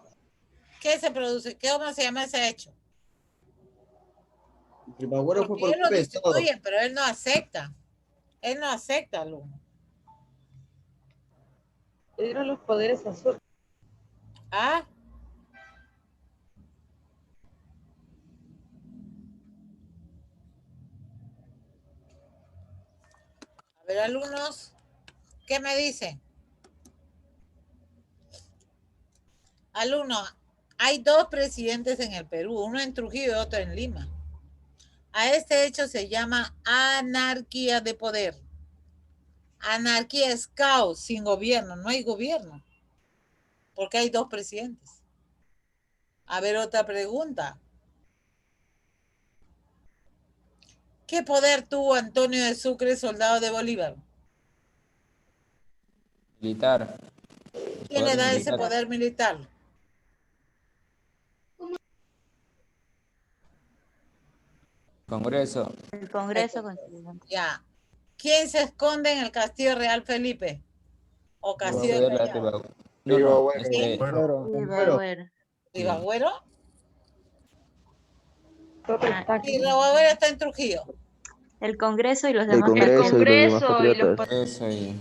¿Qué se produce? ¿Cómo se llama ese hecho? Rivagüero fue por Él lo golpe de Estado. destituye, pero él no acepta. Él no acepta, alumno. Le dieron los poderes a su... ¿Ah? A ver, alumnos, ¿qué me dicen? Alumno, hay dos presidentes en el Perú, uno en Trujillo y otro en Lima. A este hecho se llama anarquía de poder. Anarquía es caos sin gobierno, no hay gobierno, porque hay dos presidentes. A ver, otra pregunta. ¿Qué poder tuvo Antonio de Sucre, soldado de Bolívar? Militar. ¿Quién le da ese poder militar? Congreso. El Congreso Constituyente. Ya. ¿Quién se esconde en el Castillo Real Felipe? O Castillo de Callao. Rivagüero. ¿Rivagüero? Y Rivagüero está en Trujillo. El Congreso y los El demás. Congreso y los demás patriotas. Eso y...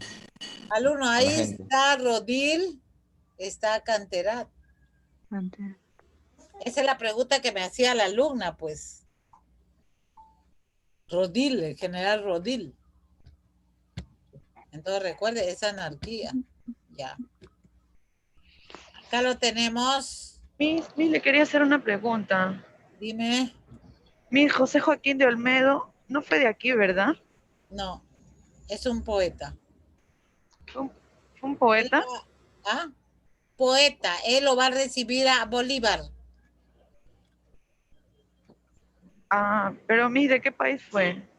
Alumno, ahí La gente. está Rodil, está Canterat. Esa es la pregunta que me hacía la alumna, pues. Rodil, el general Rodil. Entonces recuerde, es anarquía. Ya. Acá lo tenemos. Miss, le quería hacer una pregunta. Dime. Mi José Joaquín de Olmedo no fue de aquí, ¿verdad? No, es un poeta. ¿Fue un poeta? ¿Ah? Poeta. Él lo va a recibir a Bolívar. Ah, pero Miss, ¿de qué país fue?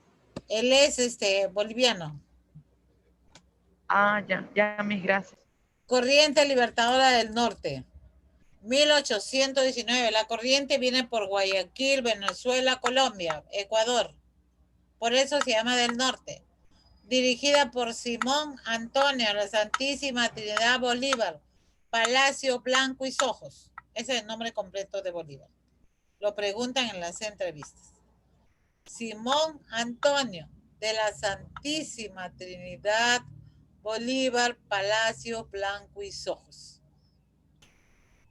Él es boliviano. Ah, ya, Miss, gracias. Corriente Libertadora del Norte. 1819. La corriente viene por Guayaquil, Venezuela, Colombia, Ecuador. Por eso se llama del Norte. Dirigida por Simón Antonio, la Santísima Trinidad Bolívar, Palacio Blanco y Sojos. Ese es el nombre completo de Bolívar. Lo preguntan en las entrevistas. Simón Antonio, de la Santísima Trinidad Bolívar, Palacio Blanco y Sojos.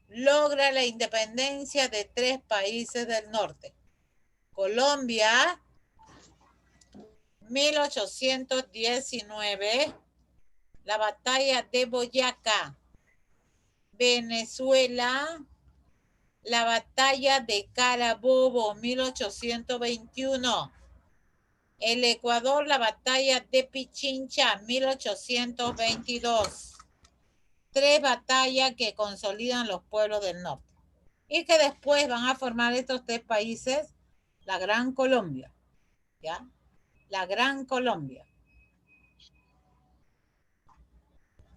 Logra la independencia de 3 países del norte. Colombia, 1819, la batalla de Boyacá. Venezuela, la batalla de Carabobo, 1821. El Ecuador, la batalla de Pichincha, 1822. 3 batallas que consolidan los pueblos del norte. y que después van a formar estos 3 países la Gran Colombia, ¿ya? La Gran Colombia.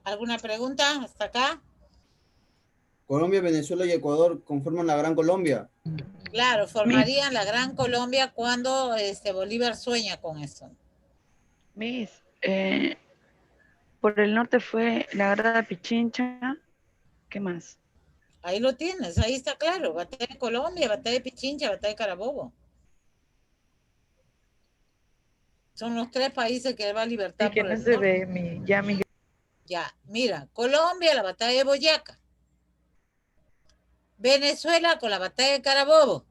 ¿Alguna pregunta hasta acá? Colombia, Venezuela y Ecuador conforman la Gran Colombia. Claro, formarían la Gran Colombia cuando Bolívar sueña con eso. Miss, por el norte fue la guerra de Pichincha. ¿Qué más? Ahí lo tienes, ahí está claro. Batalla de Colombia, batalla de Pichincha, batalla de Carabobo. Son los 3 países que va a libertar Sí, que por no el se norte. ve Ya, mira, Colombia, la batalla de Boyacá. Venezuela con la batalla de Carabobo.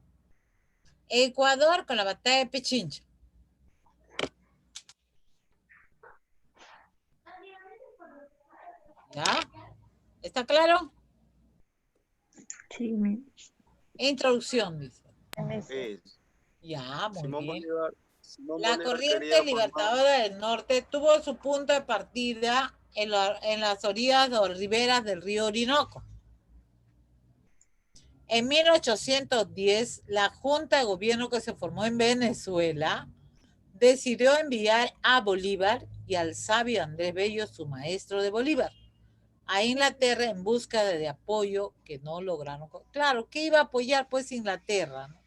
Ecuador con la batalla de Pichincha. ¿Ya? ¿Está claro? Sí, Introducción, dice. Ya, muy bien. La corriente libertadora del norte tuvo su punto de partida en las orillas o riberas del río Orinoco. En 1810, la Junta de Gobierno que se formó en Venezuela decidió enviar a Bolívar y al sabio Andrés Bello, su maestro de Bolívar, a Inglaterra en busca de apoyo que no lograron. Claro, ¿qué iba a apoyar pues Inglaterra? ¿No?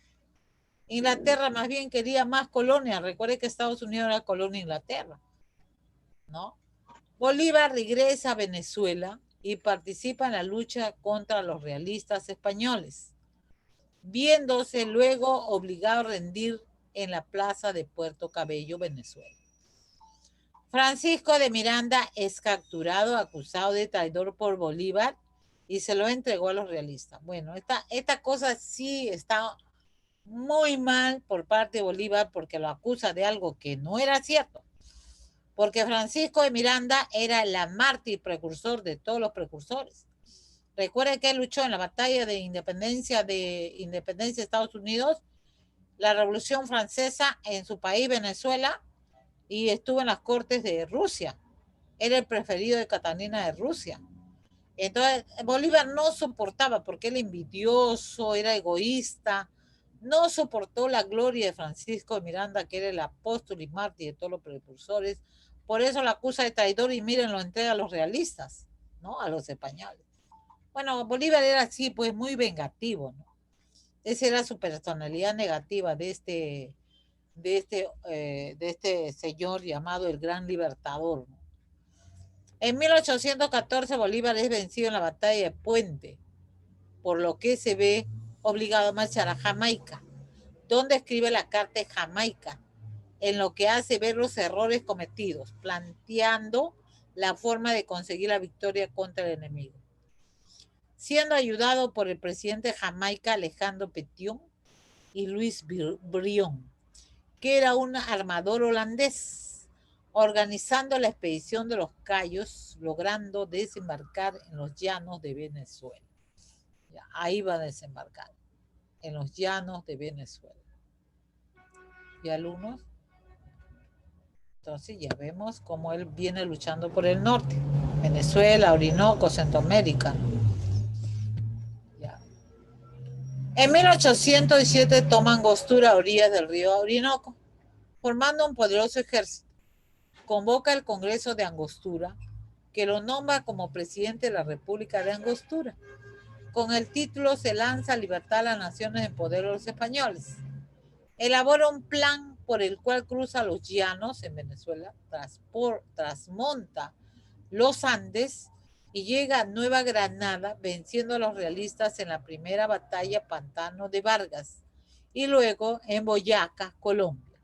Inglaterra más bien quería más colonias. Recuerde que Estados Unidos era colonia de Inglaterra, ¿no? Bolívar regresa a Venezuela y participa en la lucha contra los realistas españoles, viéndose luego obligado a rendir en la plaza de Puerto Cabello, Venezuela. Francisco de Miranda es capturado, acusado de traidor por Bolívar y se lo entregó a los realistas. Bueno, esta cosa sí está muy mal por parte de Bolívar porque lo acusa de algo que no era cierto. Porque Francisco de Miranda era el mártir precursor de todos los precursores. Recuerden que él luchó en la batalla de independencia de Estados Unidos, la Revolución Francesa en su país, Venezuela, y estuvo en las cortes de Rusia. Era el preferido de Catalina de Rusia. Entonces, Bolívar no soportaba porque era envidioso, era egoísta, no soportó la gloria de Francisco de Miranda, que era el apóstol y mártir de todos los precursores. Por eso la acusa de traidor y miren, lo entrega a los realistas, ¿no? A los españoles. Bueno, Bolívar era así, pues muy vengativo, ¿no? Esa era su personalidad negativa de este señor llamado el Gran Libertador, ¿no? En 1814 Bolívar es vencido en la batalla de Puente, por lo que se ve obligado a marchar a Jamaica, donde escribe la carta de Jamaica, en lo que hace ver los errores cometidos, planteando la forma de conseguir la victoria contra el enemigo. Siendo ayudado por el presidente de Jamaica, Alejandro Petion, y Luis Brion, que era un armador holandés, organizando la expedición de los Cayos, logrando desembarcar en los llanos de Venezuela. Ahí va a desembarcar, en los llanos de Venezuela. ¿Y alumnos? Entonces ya vemos cómo él viene luchando por el norte. Venezuela, Orinoco, Centroamérica. Ya. En 1807 toma Angostura a orillas del río Orinoco, formando un poderoso ejército. Convoca el Congreso de Angostura, que lo nombra como presidente de la República de Angostura. Con el título se lanza a libertar a las naciones en poder de los españoles. Elabora un plan por el cual cruza los llanos en Venezuela, trasmonta los Andes y llega a Nueva Granada, venciendo a los realistas en la primera batalla Pantano de Vargas y luego en Boyacá, Colombia.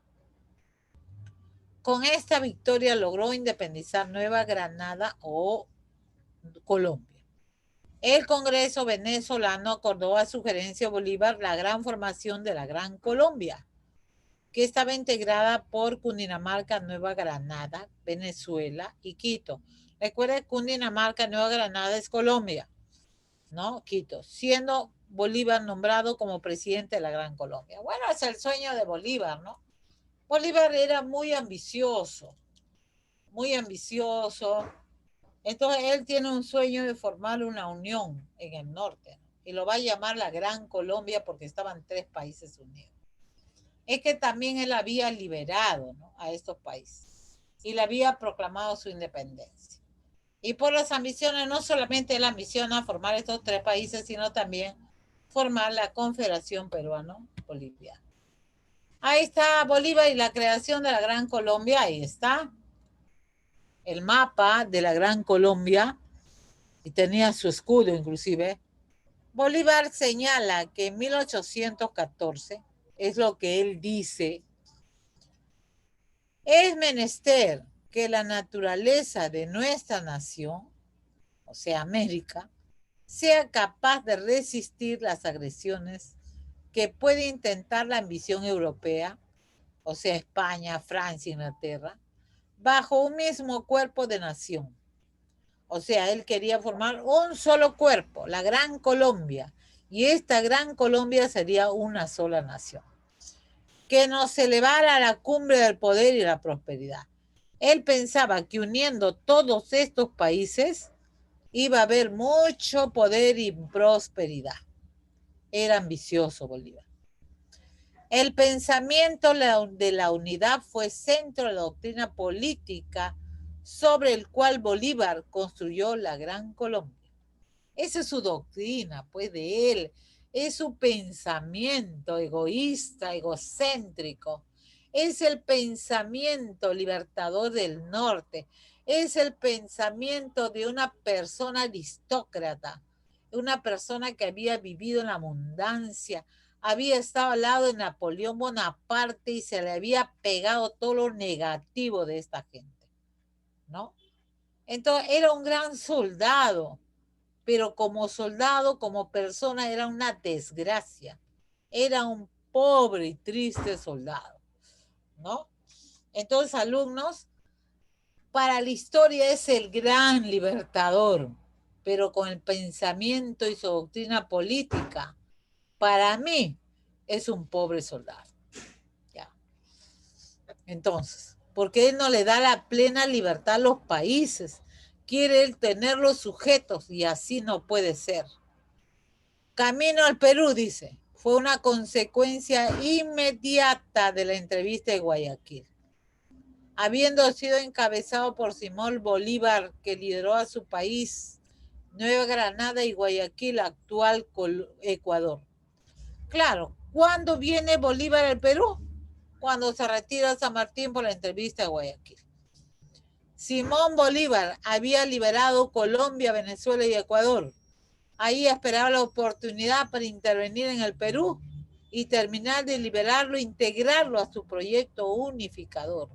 Con esta victoria logró independizar Nueva Granada o Colombia. El Congreso venezolano acordó a sugerencia de Bolívar la gran formación de la Gran Colombia, que estaba integrada por Cundinamarca, Nueva Granada, Venezuela y Quito. Recuerden, Cundinamarca, Nueva Granada es Colombia, ¿no? Quito, siendo Bolívar nombrado como presidente de la Gran Colombia. Bueno, es el sueño de Bolívar, ¿no? Bolívar era muy ambicioso, muy ambicioso. Entonces él tiene un sueño de formar una unión en el norte, ¿no? y lo va a llamar la Gran Colombia porque estaban 3 países unidos. Es que también él había liberado, ¿no?, a estos países y le había proclamado su independencia. Y por las ambiciones, no solamente él ambiciona formar estos 3 países, sino también formar la Confederación Peruano-Boliviana. Ahí está Bolívar y la creación de la Gran Colombia, ahí está el mapa de la Gran Colombia, y tenía su escudo inclusive. Bolívar señala que en 1814, es lo que él dice, es menester que la naturaleza de nuestra nación, o sea, América, sea capaz de resistir las agresiones que puede intentar la ambición europea, o sea, España, Francia, Inglaterra, bajo un mismo cuerpo de nación. O sea, él quería formar un solo cuerpo, la Gran Colombia, y esta Gran Colombia sería una sola nación, que nos elevara a la cumbre del poder y la prosperidad. Él pensaba que uniendo todos estos países iba a haber mucho poder y prosperidad. Era ambicioso Bolívar. El pensamiento de la unidad fue centro de la doctrina política sobre el cual Bolívar construyó la Gran Colombia. Esa es su doctrina, pues, de él. Es su pensamiento egoísta, egocéntrico. Es el pensamiento libertador del norte. Es el pensamiento de una persona aristócrata, una persona que había vivido en la abundancia, había estado al lado de Napoleón Bonaparte y se le había pegado todo lo negativo de esta gente, ¿no? Entonces era un gran soldado, pero como soldado, como persona, era una desgracia. Era un pobre y triste soldado, ¿no? Entonces, alumnos, para la historia es el gran libertador, pero con el pensamiento y su doctrina política, para mí, es un pobre soldado. ¿Ya? Entonces, porque él no le da la plena libertad a los países, quiere él tenerlos sujetos y así no puede ser. Camino al Perú, dice, fue una consecuencia inmediata de la entrevista de Guayaquil. Habiendo sido encabezado por Simón Bolívar, que lideró a su país, Nueva Granada y Guayaquil, actual Ecuador. Claro, ¿cuándo viene Bolívar al Perú? Cuando se retira San Martín por la entrevista de Guayaquil. Simón Bolívar había liberado Colombia, Venezuela y Ecuador. Ahí esperaba la oportunidad para intervenir en el Perú y terminar de liberarlo, integrarlo a su proyecto unificador.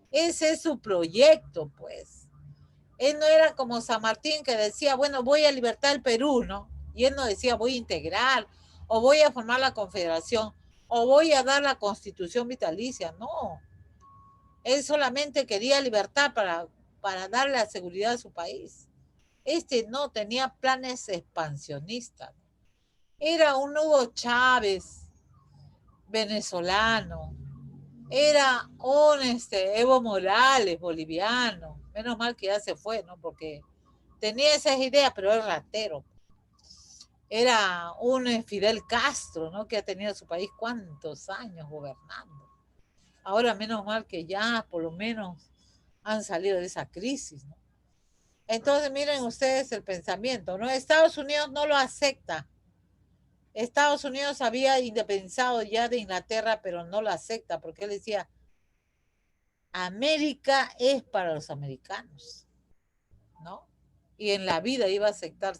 Ese es su proyecto, pues. Él no era como San Martín que decía, bueno, voy a libertar el Perú, ¿no? Y él no decía, voy a integrar, o voy a formar la confederación, o voy a dar la constitución vitalicia. No. Él solamente quería libertad para darle la seguridad a su país. Este no tenía planes expansionistas. Era un Hugo Chávez venezolano. Era un Evo Morales boliviano. Menos mal que ya se fue, ¿no? Porque tenía esas ideas, pero era ratero. Era un Fidel Castro, ¿no? Que ha tenido su país cuántos años gobernando. Ahora menos mal que ya por lo menos han salido de esa crisis, ¿no? Entonces miren ustedes el pensamiento, ¿no? Estados Unidos no lo acepta. Estados Unidos había independizado ya de Inglaterra, pero no lo acepta porque él decía, América es para los americanos, ¿no? Y en la vida iba a aceptar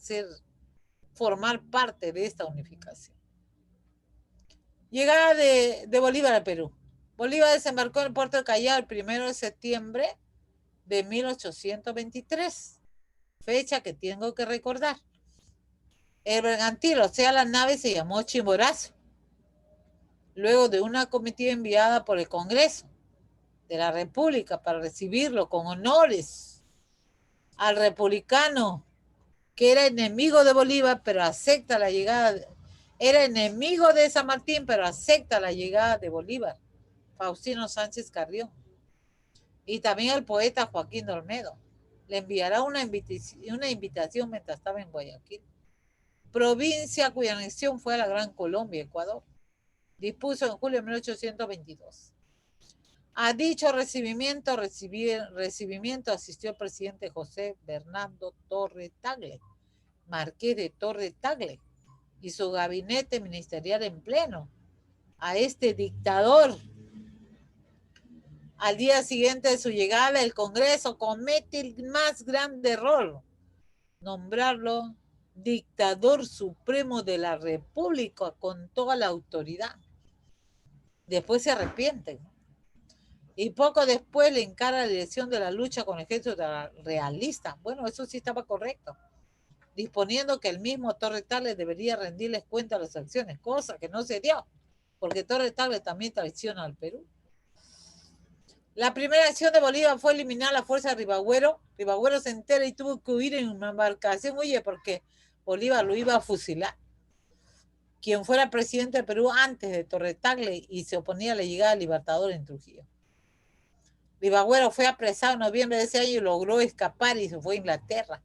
formar parte de esta unificación. Llegada de Bolívar al Perú. Bolívar desembarcó en el puerto de Callao el 1 de septiembre de 1823, fecha que tengo que recordar. El bergantín, o sea, la nave se llamó Chimborazo, luego de una comitiva enviada por el Congreso de la República para recibirlo con honores al republicano que era enemigo de Bolívar, pero acepta la llegada, era enemigo de San Martín, pero acepta la llegada de Bolívar, Faustino Sánchez Carrión, y también el poeta Joaquín de Olmedo. Le enviará una invitación mientras estaba en Guayaquil. provincia cuya anexión fue a la Gran Colombia, Ecuador. Dispuso en julio de 1822. A dicho recibimiento asistió el presidente José Bernardo Torre Tagle, marqués de Torre Tagle, y su gabinete ministerial en pleno. A este dictador, al día siguiente de su llegada, el Congreso comete el más grande error: nombrarlo dictador supremo de la República con toda la autoridad. Después se arrepienten. Y poco después le encara la dirección de la lucha con el ejército realista. Bueno, eso sí estaba correcto. Disponiendo que el mismo Torre Tagle debería rendirles cuenta de las acciones, cosa que no se dio, porque Torre Tagle también traiciona al Perú. La primera acción de Bolívar fue eliminar la fuerza de Ribagüero. Ribagüero se entera y tuvo que huir en una embarcación, huye porque Bolívar lo iba a fusilar. Quien fuera presidente de Perú antes de Torre Tagle y se oponía a la llegada del Libertador en Trujillo. Ribagüero fue apresado en noviembre de ese año y logró escapar y se fue a Inglaterra.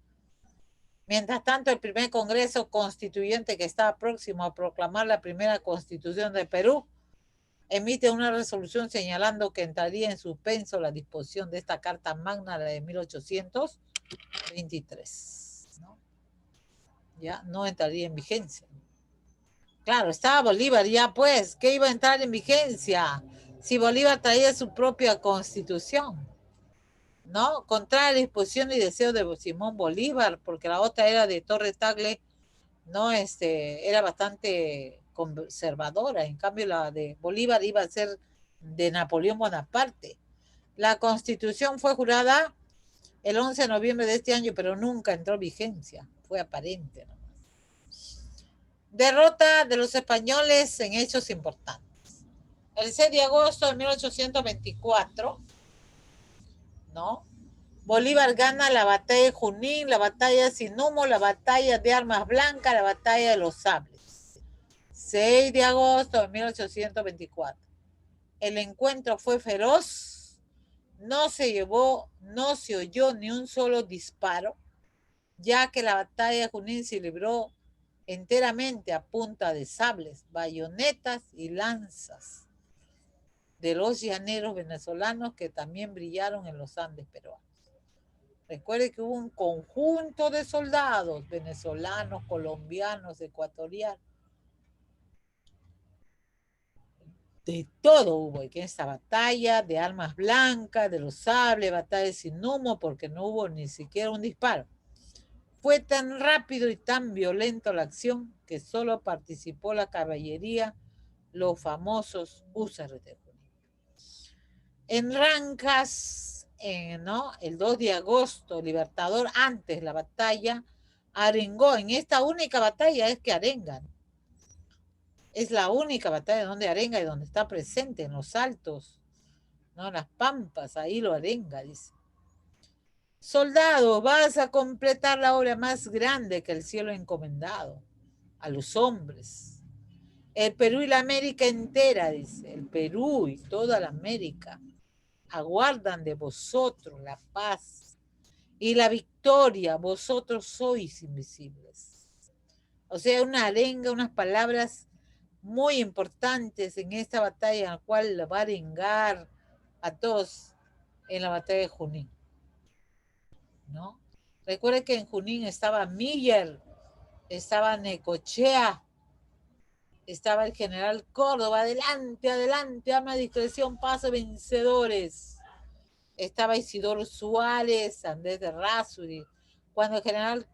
Mientras tanto, el primer Congreso Constituyente, que estaba próximo a proclamar la primera Constitución de Perú, emite una resolución señalando que entraría en suspenso la disposición de esta Carta Magna, la de 1823. ¿No? Ya no entraría en vigencia. Claro, estaba Bolívar ya, pues, ¿qué iba a entrar en vigencia? Si Bolívar traía su propia constitución, ¿no? Contraria a la disposición y deseo de Simón Bolívar, porque la otra era de Torre Tagle, ¿no? Era bastante conservadora. En cambio, la de Bolívar iba a ser de Napoleón Bonaparte. La constitución fue jurada el 11 de noviembre de este año, pero nunca entró en vigencia. Fue aparente, ¿no? Derrota de los españoles en hechos importantes. El 6 de agosto de 1824, ¿no? Bolívar gana la batalla de Junín, la batalla de Sin Humo, la batalla de Armas Blancas, la batalla de los Sables. 6 de agosto de 1824. El encuentro fue feroz, no se oyó ni un solo disparo, ya que la batalla de Junín se libró enteramente a punta de sables, bayonetas y lanzas de los llaneros venezolanos que también brillaron en los Andes peruanos. Recuerde que hubo un conjunto de soldados venezolanos, colombianos, ecuatorianos. De todo hubo en esta batalla, de Armas Blancas, de los Sables, batalla Sin Humo, porque no hubo ni siquiera un disparo. Fue tan rápido y tan violento la acción que solo participó la caballería, los famosos húsares de Junín. En Rancas, ¿no? El 2 de agosto, Libertador, antes de la batalla, arengó. En esta única batalla es que arengan. Es la única batalla donde arenga y donde está presente, en los altos, ¿no? En las pampas, ahí lo arenga, dice. Soldado, vas a completar la obra más grande que el cielo ha encomendado a los hombres. El Perú y la América entera, dice, el Perú y toda la América aguardan de vosotros la paz y la victoria. Vosotros sois invisibles. O sea, una arenga, unas palabras muy importantes en esta batalla, en la cual va a arengar a todos en la batalla de Junín, ¿no? Recuerde que en Junín estaba Miller, estaba Necochea, estaba el general Córdoba, adelante, adelante, arma de discreción, paso vencedores. Estaba Isidoro Suárez, Andrés de Errázuriz. Cuando el general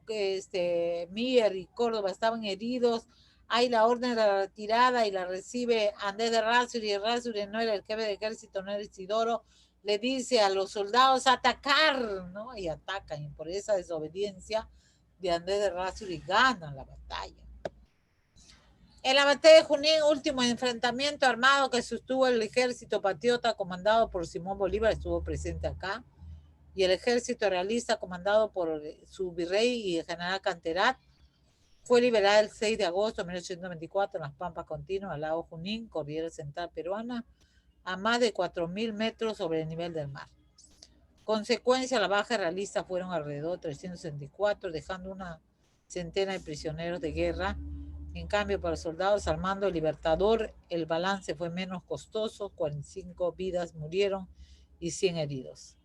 Miller y Córdoba estaban heridos, hay la orden de la retirada y la recibe Andrés de Errázuriz. Errázuriz no era el jefe de ejército, no era Isidoro. Le dice a los soldados atacar, ¿no? Y atacan, y por esa desobediencia de Andrés de Errázuriz ganan la batalla. En la batalla de Junín, último enfrentamiento armado que sostuvo el ejército patriota comandado por Simón Bolívar, estuvo presente acá, y el ejército realista comandado por su virrey y el general Canterat, fue liberada el 6 de agosto de 1824 en las Pampas Continuas, al lado Junín, cordillera central peruana, a más de 4.000 metros sobre el nivel del mar. Consecuencia, la baja realista fueron alrededor de 364, dejando una centenas de prisioneros de guerra. En cambio, para los soldados al mando del Libertador, el balance fue menos costoso, 45 vidas murieron y 100 heridos.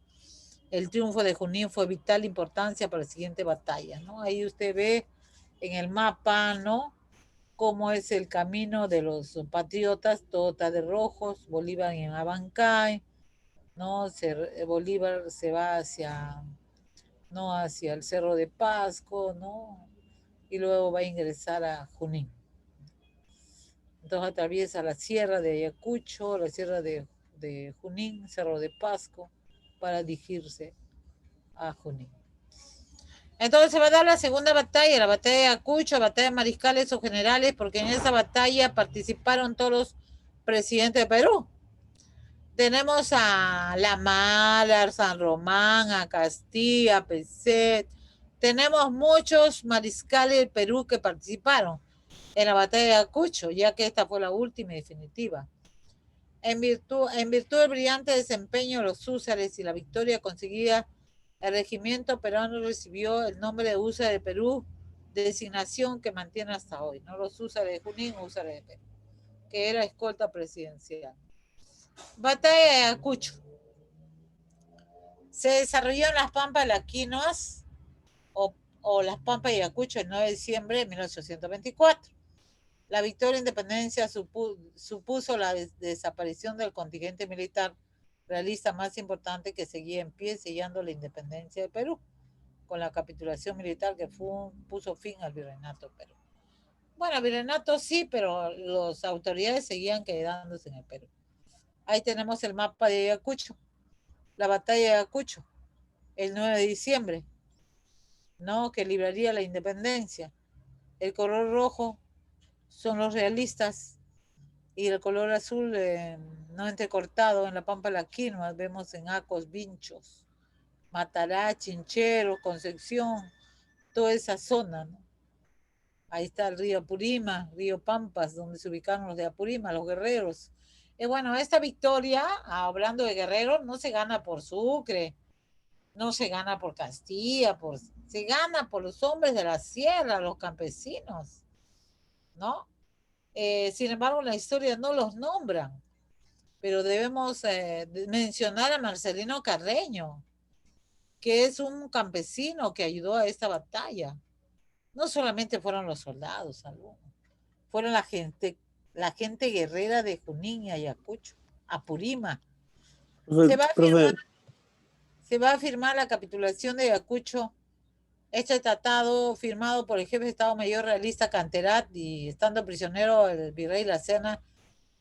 El triunfo de Junín fue de vital importancia para la siguiente batalla, ¿no? Ahí usted ve en el mapa, ¿no?, cómo es el camino de los patriotas, todo está de rojos, Bolívar en Abancay, ¿no? Bolívar se va hacia, ¿no?, hacia el Cerro de Pasco, ¿no?, y luego va a ingresar a Junín. Entonces atraviesa la sierra de Ayacucho, la sierra de Junín, Cerro de Pasco, para dirigirse a Junín. Entonces se va a dar la segunda batalla, la batalla de Ayacucho, la batalla de mariscales o generales, porque en esa batalla participaron todos los presidentes de Perú. Tenemos a La Mala, a San Román, a Castilla, a Peset. Tenemos muchos mariscales del Perú que participaron en la batalla de Ayacucho, ya que esta fue la última y definitiva. En virtud del brillante desempeño de los húsares y la victoria conseguida, el regimiento peruano recibió el nombre de Húsares de Perú, designación que mantiene hasta hoy, ¿no? Los húsares de Junín, húsares de Perú, que era escolta presidencial. Batalla de Ayacucho. Se desarrolló en las Pampas de las Quinoas o las Pampas de Ayacucho el 9 de diciembre de 1824. La victoria de independencia supuso la desaparición del contingente militar realista más importante que seguía en pie sellando la independencia de Perú, con la capitulación militar que puso fin al virreinato de Perú. Bueno, el virreinato sí, pero las autoridades seguían quedándose en el Perú. Ahí tenemos el mapa de Ayacucho, la batalla de Ayacucho, el 9 de diciembre, ¿no?, que libraría la independencia. El color rojo son los realistas y el color azul no entrecortado en la Pampa de la Quinoa, vemos en Acos, Vinchos, Matará, Chinchero, Concepción, toda esa zona, ¿no? Ahí está el río Apurima, río Pampas, donde se ubicaron los de Apurima, los guerreros. Bueno, esta victoria, hablando de guerreros, no se gana por Sucre, no se gana por Castilla, se gana por los hombres de la sierra, los campesinos, ¿no? Sin embargo, la historia no los nombran, pero debemos mencionar a Marcelino Carreño, que es un campesino que ayudó a esta batalla. No solamente fueron los soldados, fueron la gente guerrera de Junín y Ayacucho, Apurima. Se va a firmar la capitulación de Ayacucho. Este tratado firmado por el jefe de Estado Mayor realista Canterat y estando prisionero el virrey La Serna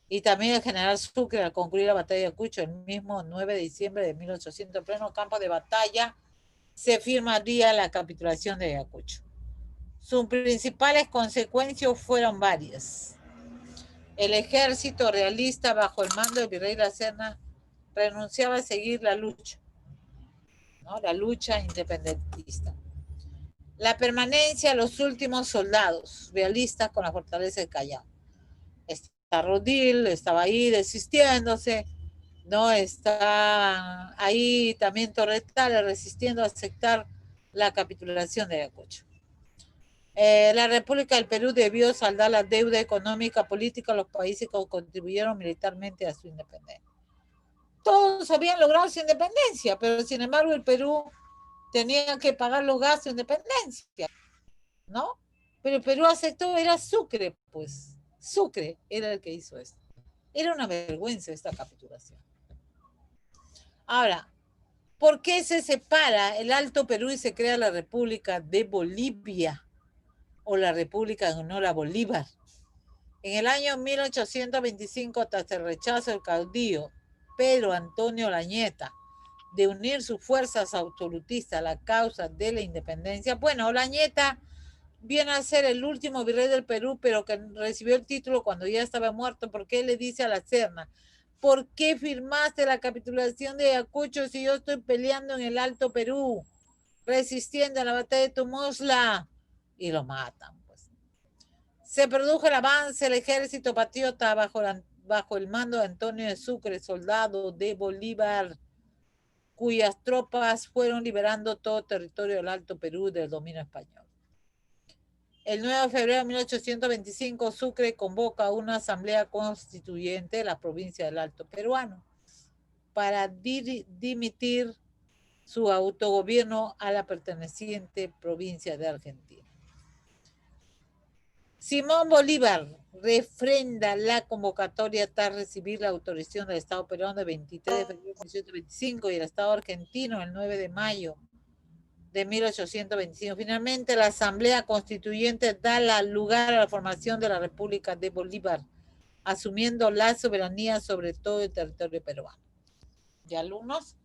y también el general Sucre al concluir la batalla de Ayacucho el mismo 9 de diciembre de 1800 en pleno campo de batalla se firmaría la capitulación de Ayacucho. Sus principales consecuencias fueron varias. El ejército realista bajo el mando del virrey La Serna renunciaba a seguir la lucha, ¿no?, la lucha independentista. La permanencia de los últimos soldados realistas con la fortaleza de Callao. Está Rodil, estaba ahí desistiéndose, ¿no? Está ahí también Torretales resistiendo a aceptar la capitulación de Ayacucho. La República del Perú debió saldar la deuda económica, política a los países que contribuyeron militarmente a su independencia. Todos habían logrado su independencia, pero sin embargo el Perú tenía que pagar los gastos de independencia, ¿no? Pero el Perú aceptó, era Sucre, pues. Sucre era el que hizo esto. Era una vergüenza esta capitulación. Ahora, ¿por qué se separa el Alto Perú y se crea la República de Bolivia o la República en honor a Bolívar? En el año 1825, tras el rechazo del caudillo Pedro Antonio Olañeta de unir sus fuerzas absolutistas a la causa de la independencia, bueno, Olañeta viene a ser el último virrey del Perú, pero que recibió el título cuando ya estaba muerto, porque él le dice a La Serna, ¿por qué firmaste la capitulación de Ayacucho si yo estoy peleando en el Alto Perú, resistiendo a la batalla de Tumozla? Y lo matan, pues. Se produjo el avance del ejército patriota bajo el mando de Antonio de Sucre, soldado de Bolívar, cuyas tropas fueron liberando todo territorio del Alto Perú del dominio español. el 9 de febrero de 1825, Sucre convoca una asamblea constituyente de la provincia del Alto Peruano para dimitir su autogobierno a la perteneciente provincia de Argentina. Simón Bolívar refrenda la convocatoria tras recibir la autorización del Estado peruano el 23 de febrero de 1825 y el Estado argentino el 9 de mayo de 1825. Finalmente, la Asamblea Constituyente da lugar a la formación de la República de Bolívar, asumiendo la soberanía sobre todo el territorio peruano. ¿Ya, alumnos?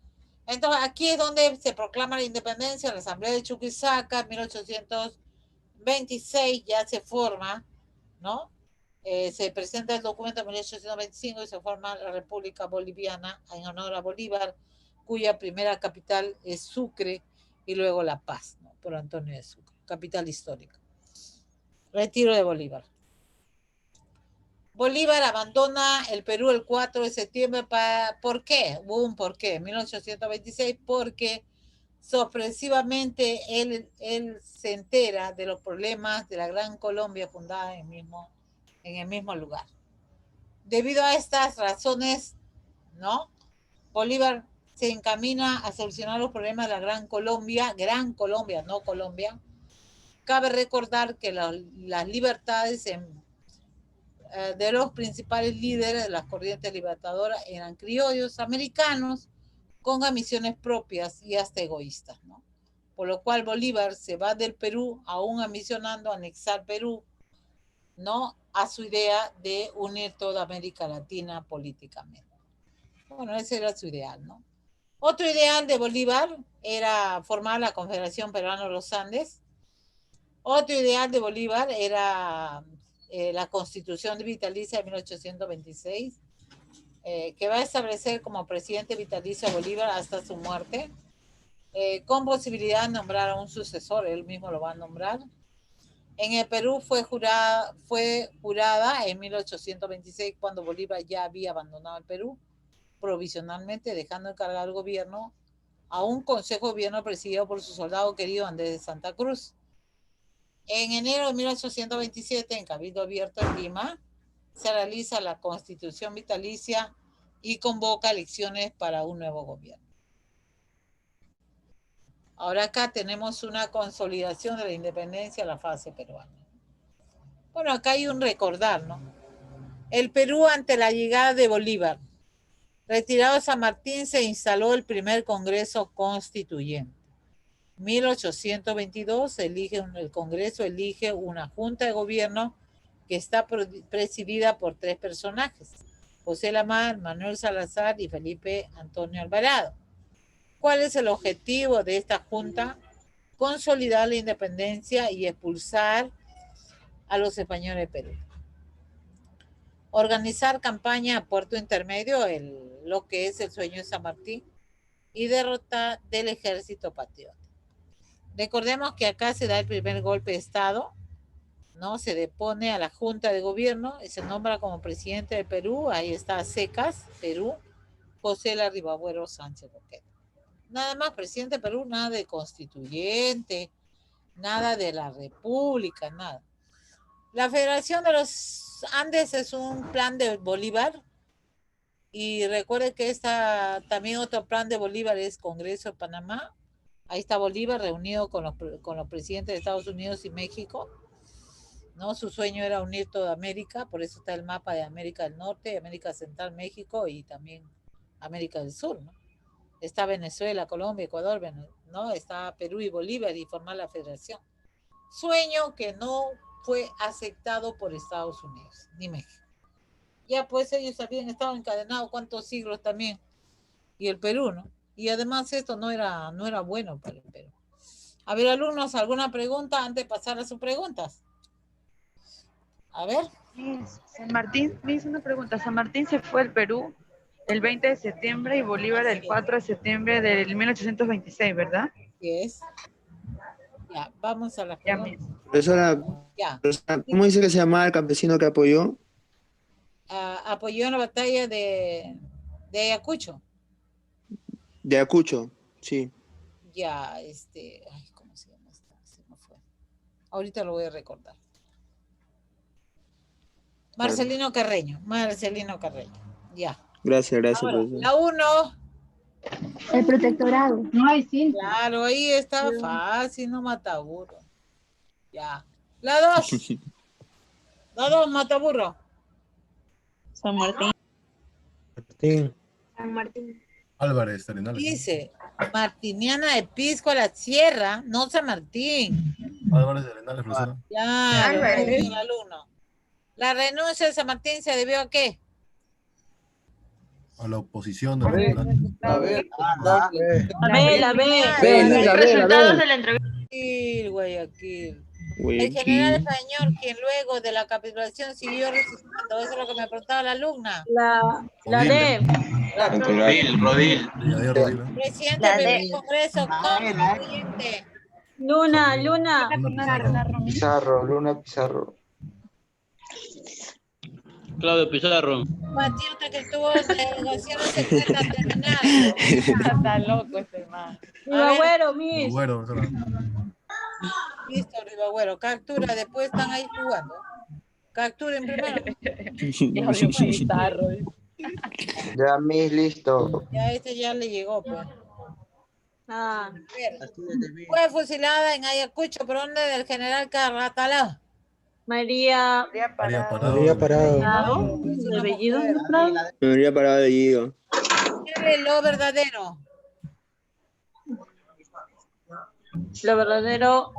Entonces, aquí es donde se proclama la independencia, la Asamblea de Chuquisaca, en 1826 ya se forma, ¿no? Se presenta el documento en 1825 y se forma la República Boliviana en honor a Bolívar, cuya primera capital es Sucre y luego La Paz, ¿no? Por Antonio de Sucre, capital histórica. Retiro de Bolívar. Bolívar abandona el Perú el 4 de septiembre. ¿Por qué? Hubo un porqué. En 1826, porque sorpresivamente él se entera de los problemas de la Gran Colombia fundada en el mismo lugar. Debido a estas razones, ¿no? Bolívar se encamina a solucionar los problemas de la Gran Colombia, no Colombia. Cabe recordar que las libertades de los principales líderes de las corrientes libertadoras eran criollos americanos con ambiciones propias y hasta egoístas, ¿no? Por lo cual Bolívar se va del Perú, aún ambicionando anexar Perú, ¿no? A su idea de unir toda América Latina políticamente. Bueno, ese era su ideal, ¿no? Otro ideal de Bolívar era formar la Confederación Peruana de los Andes. Otro ideal de Bolívar era la Constitución vitalicia de 1826, que va a establecer como presidente vitalicio a Bolívar hasta su muerte, con posibilidad de nombrar a un sucesor, él mismo lo va a nombrar. En el Perú fue jurada en 1826, cuando Bolívar ya había abandonado el Perú provisionalmente, dejando encargar al gobierno a un consejo de gobierno presidido por su soldado querido Andrés de Santa Cruz. En enero de 1827, en Cabildo Abierto en Lima, se realiza la Constitución vitalicia y convoca elecciones para un nuevo gobierno. Ahora acá tenemos una consolidación de la independencia en la fase peruana. Bueno, acá hay un recordar, ¿no? El Perú ante la llegada de Bolívar. Retirado de San Martín, se instaló el primer Congreso Constituyente. 1822, el Congreso elige una junta de gobierno que está presidida por 3 personajes: José Lamar, Manuel Salazar y Felipe Antonio Alvarado. ¿Cuál es el objetivo de esta junta? Consolidar la independencia y expulsar a los españoles de Perú. Organizar campaña a Puerto Intermedio, lo que es el sueño de San Martín, y derrota del ejército patriota. Recordemos que acá se da el primer golpe de Estado, ¿no? Se depone a la Junta de Gobierno y se nombra como presidente de Perú, ahí está Secas, Perú, José Larribabuero Sánchez Roqueta. Nada más, presidente de Perú, nada de constituyente, nada de la República, nada. La Federación de los Andes es un plan de Bolívar, y recuerde que también otro plan de Bolívar es Congreso de Panamá. Ahí está Bolívar reunido con los presidentes de Estados Unidos y México, ¿no? Su sueño era unir toda América, por eso está el mapa de América del Norte, América Central, México y también América del Sur, ¿no? Está Venezuela, Colombia, Ecuador, ¿no? Está Perú y Bolívar y formar la federación. Sueño que no fue aceptado por Estados Unidos ni México. Ya pues ellos habían estado encadenados cuántos siglos también, y el Perú, ¿no? Y además esto no era bueno para el Perú. A ver, alumnos, ¿alguna pregunta antes de pasar a sus preguntas? A ver. San Martín, me hizo una pregunta. San Martín se fue al Perú el 20 de septiembre y Bolívar el 4 de septiembre del 1826, ¿verdad? Sí es. Ya, vamos a la pregunta. Profesora, ¿cómo dice que se llamaba el campesino que apoyó? Apoyó en la batalla de Ayacucho. De Ayacucho, sí. Ya, ¿cómo se llama? Se me fue. Ahorita lo voy a recordar. Marcelino Carreño. Ya. Gracias, Ahora, profesor. la 1. El protectorado. No hay cinco. Claro, ahí está fácil, no mataburro. Ya. La 2. La 2, mataburro. San Martín. Martín. San Martín. Álvarez, Arenales. Dice, Martiniana de Pisco a la Sierra, no San Martín. Álvarez de Arenales, profesora. Claro, Álvarez. muy bien, el alumno. La renuncia de San Martín se debió a qué? A la oposición de los A ver. La B. Resultados de la entrevista. Guayaquil. El general español, quien luego de la capitulación siguió resistiendo, eso es lo que me preguntaba la alumna. La D. Rodil. Presidente del primer Congreso Constituyente. Luna. Pizarro, Luna Pizarro. Claudio Pizarro. Patriota que estuvo en negociaciones secretas terminales. Está loco este man. Ribagüero, Miss. Bueno, profesora. Listo, Ribagüero. Captura, después están ahí jugando. Capturen primero. Ya, Miss, listo. Ya este ya le llegó, pues. Ah. Fue fusilada en Ayacucho por orden del general Carratalá. María Parado. ¿El apellido? Me habría parado de Guido. Lo verdadero. Lo verdadero.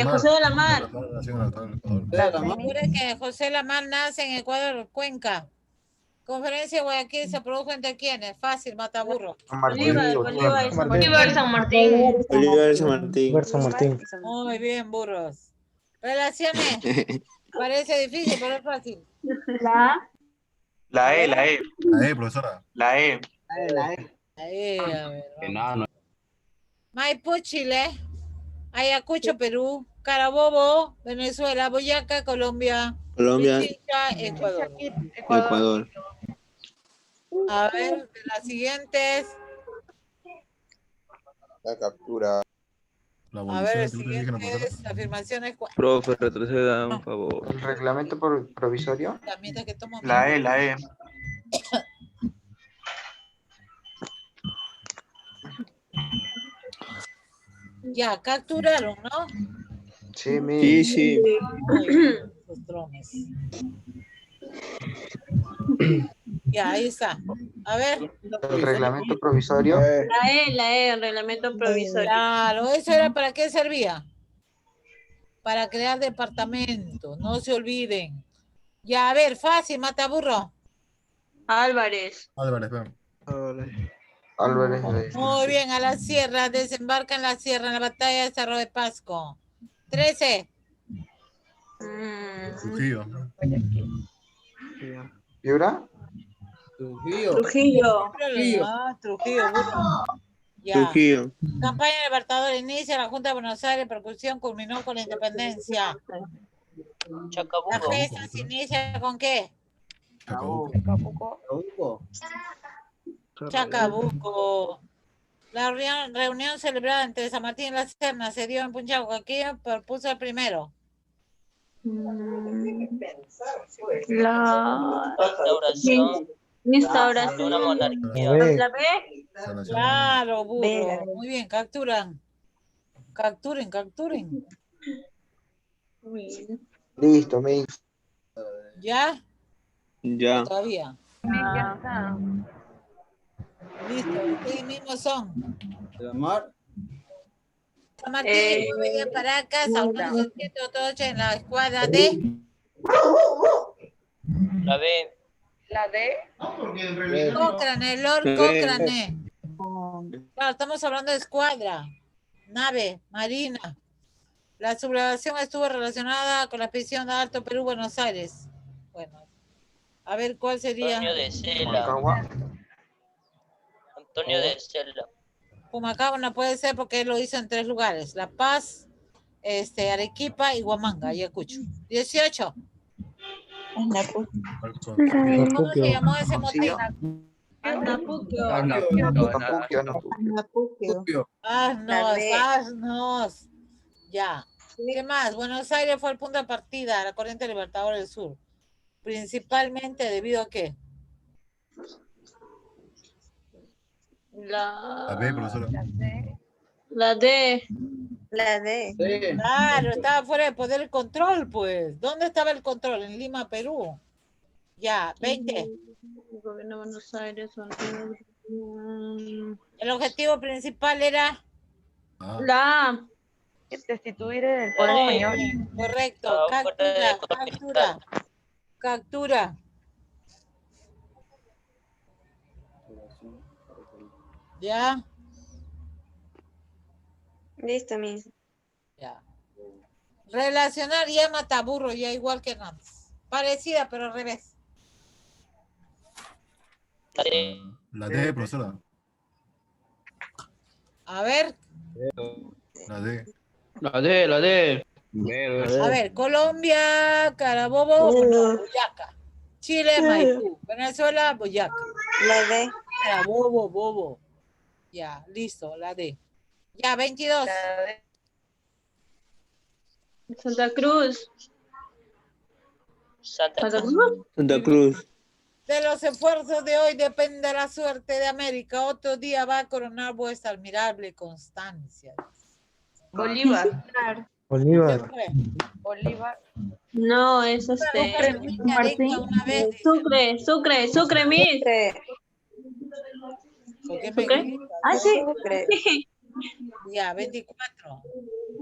José de la Mar. Recuerden que José Lamar nace en Ecuador, Cuenca. Conferencia de Guayaquil se produjo entre quienes. Fácil, mataburro. Bolívar San Martín. Bolívar San Martín. Muy bien, burros. Relaciones. Parece difícil, pero es fácil. La E, Profesora. La E. Ahí, a ver. Maipú, Chile. Ayacucho, Perú. Carabobo, Venezuela. Boyacá, Colombia. Pichincha, Ecuador. A ver, de las siguientes. La captura. A ver, siguientes afirmaciones. Profe, retroceda, un favor. ¿El reglamento provisorio? La E. Ya, capturaron, ¿no? Sí, Miss. Sí. Los drones. Ya, ahí está. A ver. El reglamento provisorio. La E, el reglamento provisorio. Claro, ¿eso era para qué servía? Para crear departamentos, no se olviden. Ya, a ver, fácil, mataburro. Álvarez. Álvarez. Muy bien, a la sierra, desembarca en la sierra, en la batalla de Cerro de Pasco. 13. Trujillo. ¿Piura? Trujillo. Trujillo, burro. Ya. Trujillo. Campaña Libertador inicia, la Junta de Buenos Aires, percusión culminó con la independencia. La fiesta se inicia con qué? Chacabuco. La reunión celebrada entre San Martín y la Serna se dio en Punchaco. Aquí propuso el primero. La instauración de una monarquía. ¿La B? Claro, burro. Muy bien, capturan. Capturen. Listo, Miss. ¿Ya? Ya. Todavía. Listo, ustedes mismos son. San Martín, de Paracas, Autónomo 108 en la escuadra de... La D. Cochrane, Lord Cochrane. Claro, estamos hablando de escuadra, nave, marina. La sublevación estuvo relacionada con la expedición de Alto Perú, Buenos Aires. Bueno, a ver cuál sería. Antonio de Cela. Pumacao no puede ser porque él lo hizo en 3 lugares: La Paz, Arequipa y Huamanga, Ayacucho. 18. ¿Cómo se llamó ese motín? Asnos. Ya. ¿Qué más? Buenos Aires fue el punto de partida a la corriente libertadora del sur. Principalmente debido a qué? La B, profesora. La D. La D. Claro, estaba fuera de poder el control, pues. ¿Dónde estaba el control? En Lima, Perú. Ya, 20. El gobierno de Buenos Aires. El objetivo principal era La A. Destituir el poder español. correcto. Estaba fuera de Captura. Ya. Listo, Miss. Ya. Relacionar ya mataburro, ya igual que antes. Parecida, pero al revés. La D, profesora. A ver. La D. La D. A ver, Colombia, Carabobo, Boyaca. Chile, Maipú. Venezuela, Boyaca. La D. Carabobo. Ya, listo, la D. Ya, 22. Santa Cruz. Santa Santa Cruz. Cruz. Santa Cruz. De los esfuerzos de hoy depende la suerte de América. Otro día va a coronar vuestra admirable constancia. Bolívar. Bolívar. Bolívar. No, es Martín. Una vez, Sucre, Miss. ¿Por qué me ¿Sucre? gritas? Ah, sí. Sucre. Ya, 24.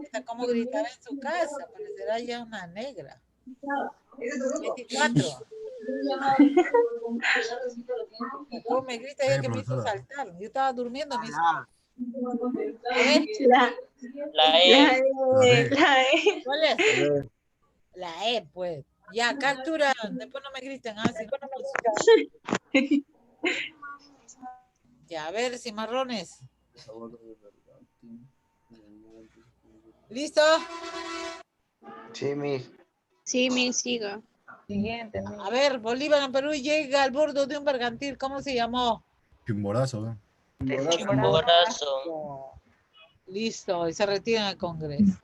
Está como gritar en su casa, parecerá ya una negra. 24. ¿Cómo me grita ella que me hizo saltar? Yo estaba durmiendo. Me hizo... A ver. La E. La E. ¿Cuál es? La E, pues. Ya, captura. Después no me griten. Ya, a ver, cimarrones. ¿Listo? Sí, Miss. Sí, Miss, siga. Siguiente. A ver, Bolívar en Perú llega al borde de un bergantín. ¿Cómo se llamó? Chimborazo, Chimborazo. Listo, y se retira en el Congreso.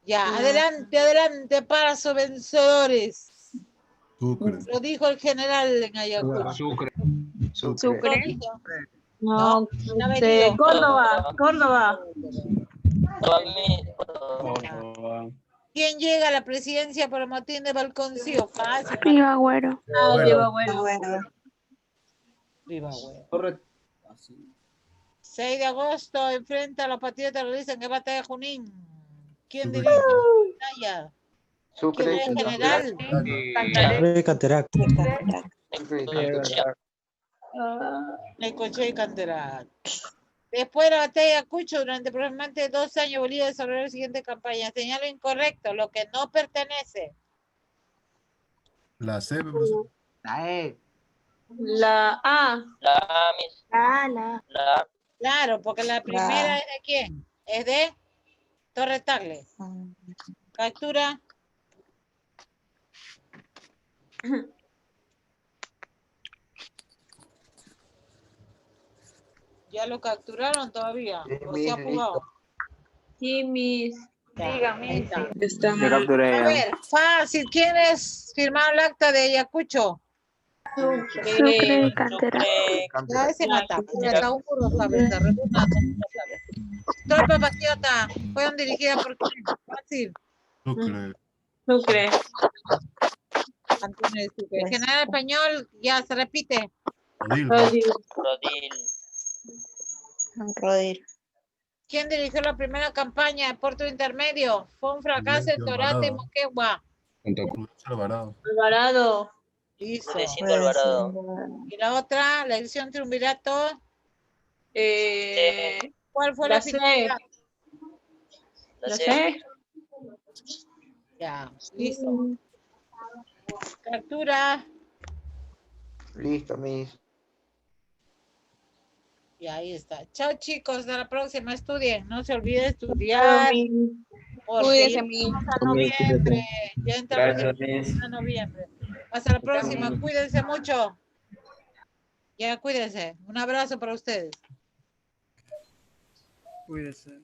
Ya, adelante, paso, vencedores. Sucre. Lo dijo el general en Ayacucho. Sucre. No, Córdoba. ¿Quién llega a la presidencia por el motín de Balconcillo? Fácil. Rivagüero. Rivagüero. Correcto. 6 de agosto enfrenta a los patriotas terroristas en Guebata de Junín. ¿Quién dirige la batalla? ¿Quién es el general? Cateract. Necochea y Canterac. Después de la batalla de Ayacucho, durante aproximadamente 2 años, Bolívar desarrolló la siguiente campaña. Señalo incorrecto, lo que no pertenece. La C, profesora. La E. La A. La A, Miss. La La Claro, porque la primera es de quién? Es de Torres Tagle. Captura. ¿Ya lo capturaron todavía? ¿O se ha jugado? Sí, Miss. Dígame. A ver, fácil. ¿Quiénes firmaron el acta de Ayacucho? Sucre y Canterac. Ya se mata. Hasta un burro sabe estar. Tropa patriota. Fueron dirigidas por quién? Fácil. Sucre. Antonio de Sucre. El general español, ya se repite. Rodil. ¿Quién dirigió la primera campaña de Puerto Intermedio? Fue un fracaso en Torate y Moquegua. Alvarado. Listo. Alvarado. Y la otra, la edición triunvirato. ¿Cuál fue la C. finalidad? La C. Ya, listo. Captura. Listo, Miss. Y ahí está. Chao, chicos. Hasta la próxima. Estudien. No se olviden de estudiar. Cuídese, Hasta noviembre. Ya entra a noviembre. Hasta la próxima. Cuídense mucho. Ya, cuídense. Un abrazo para ustedes. Cuídese.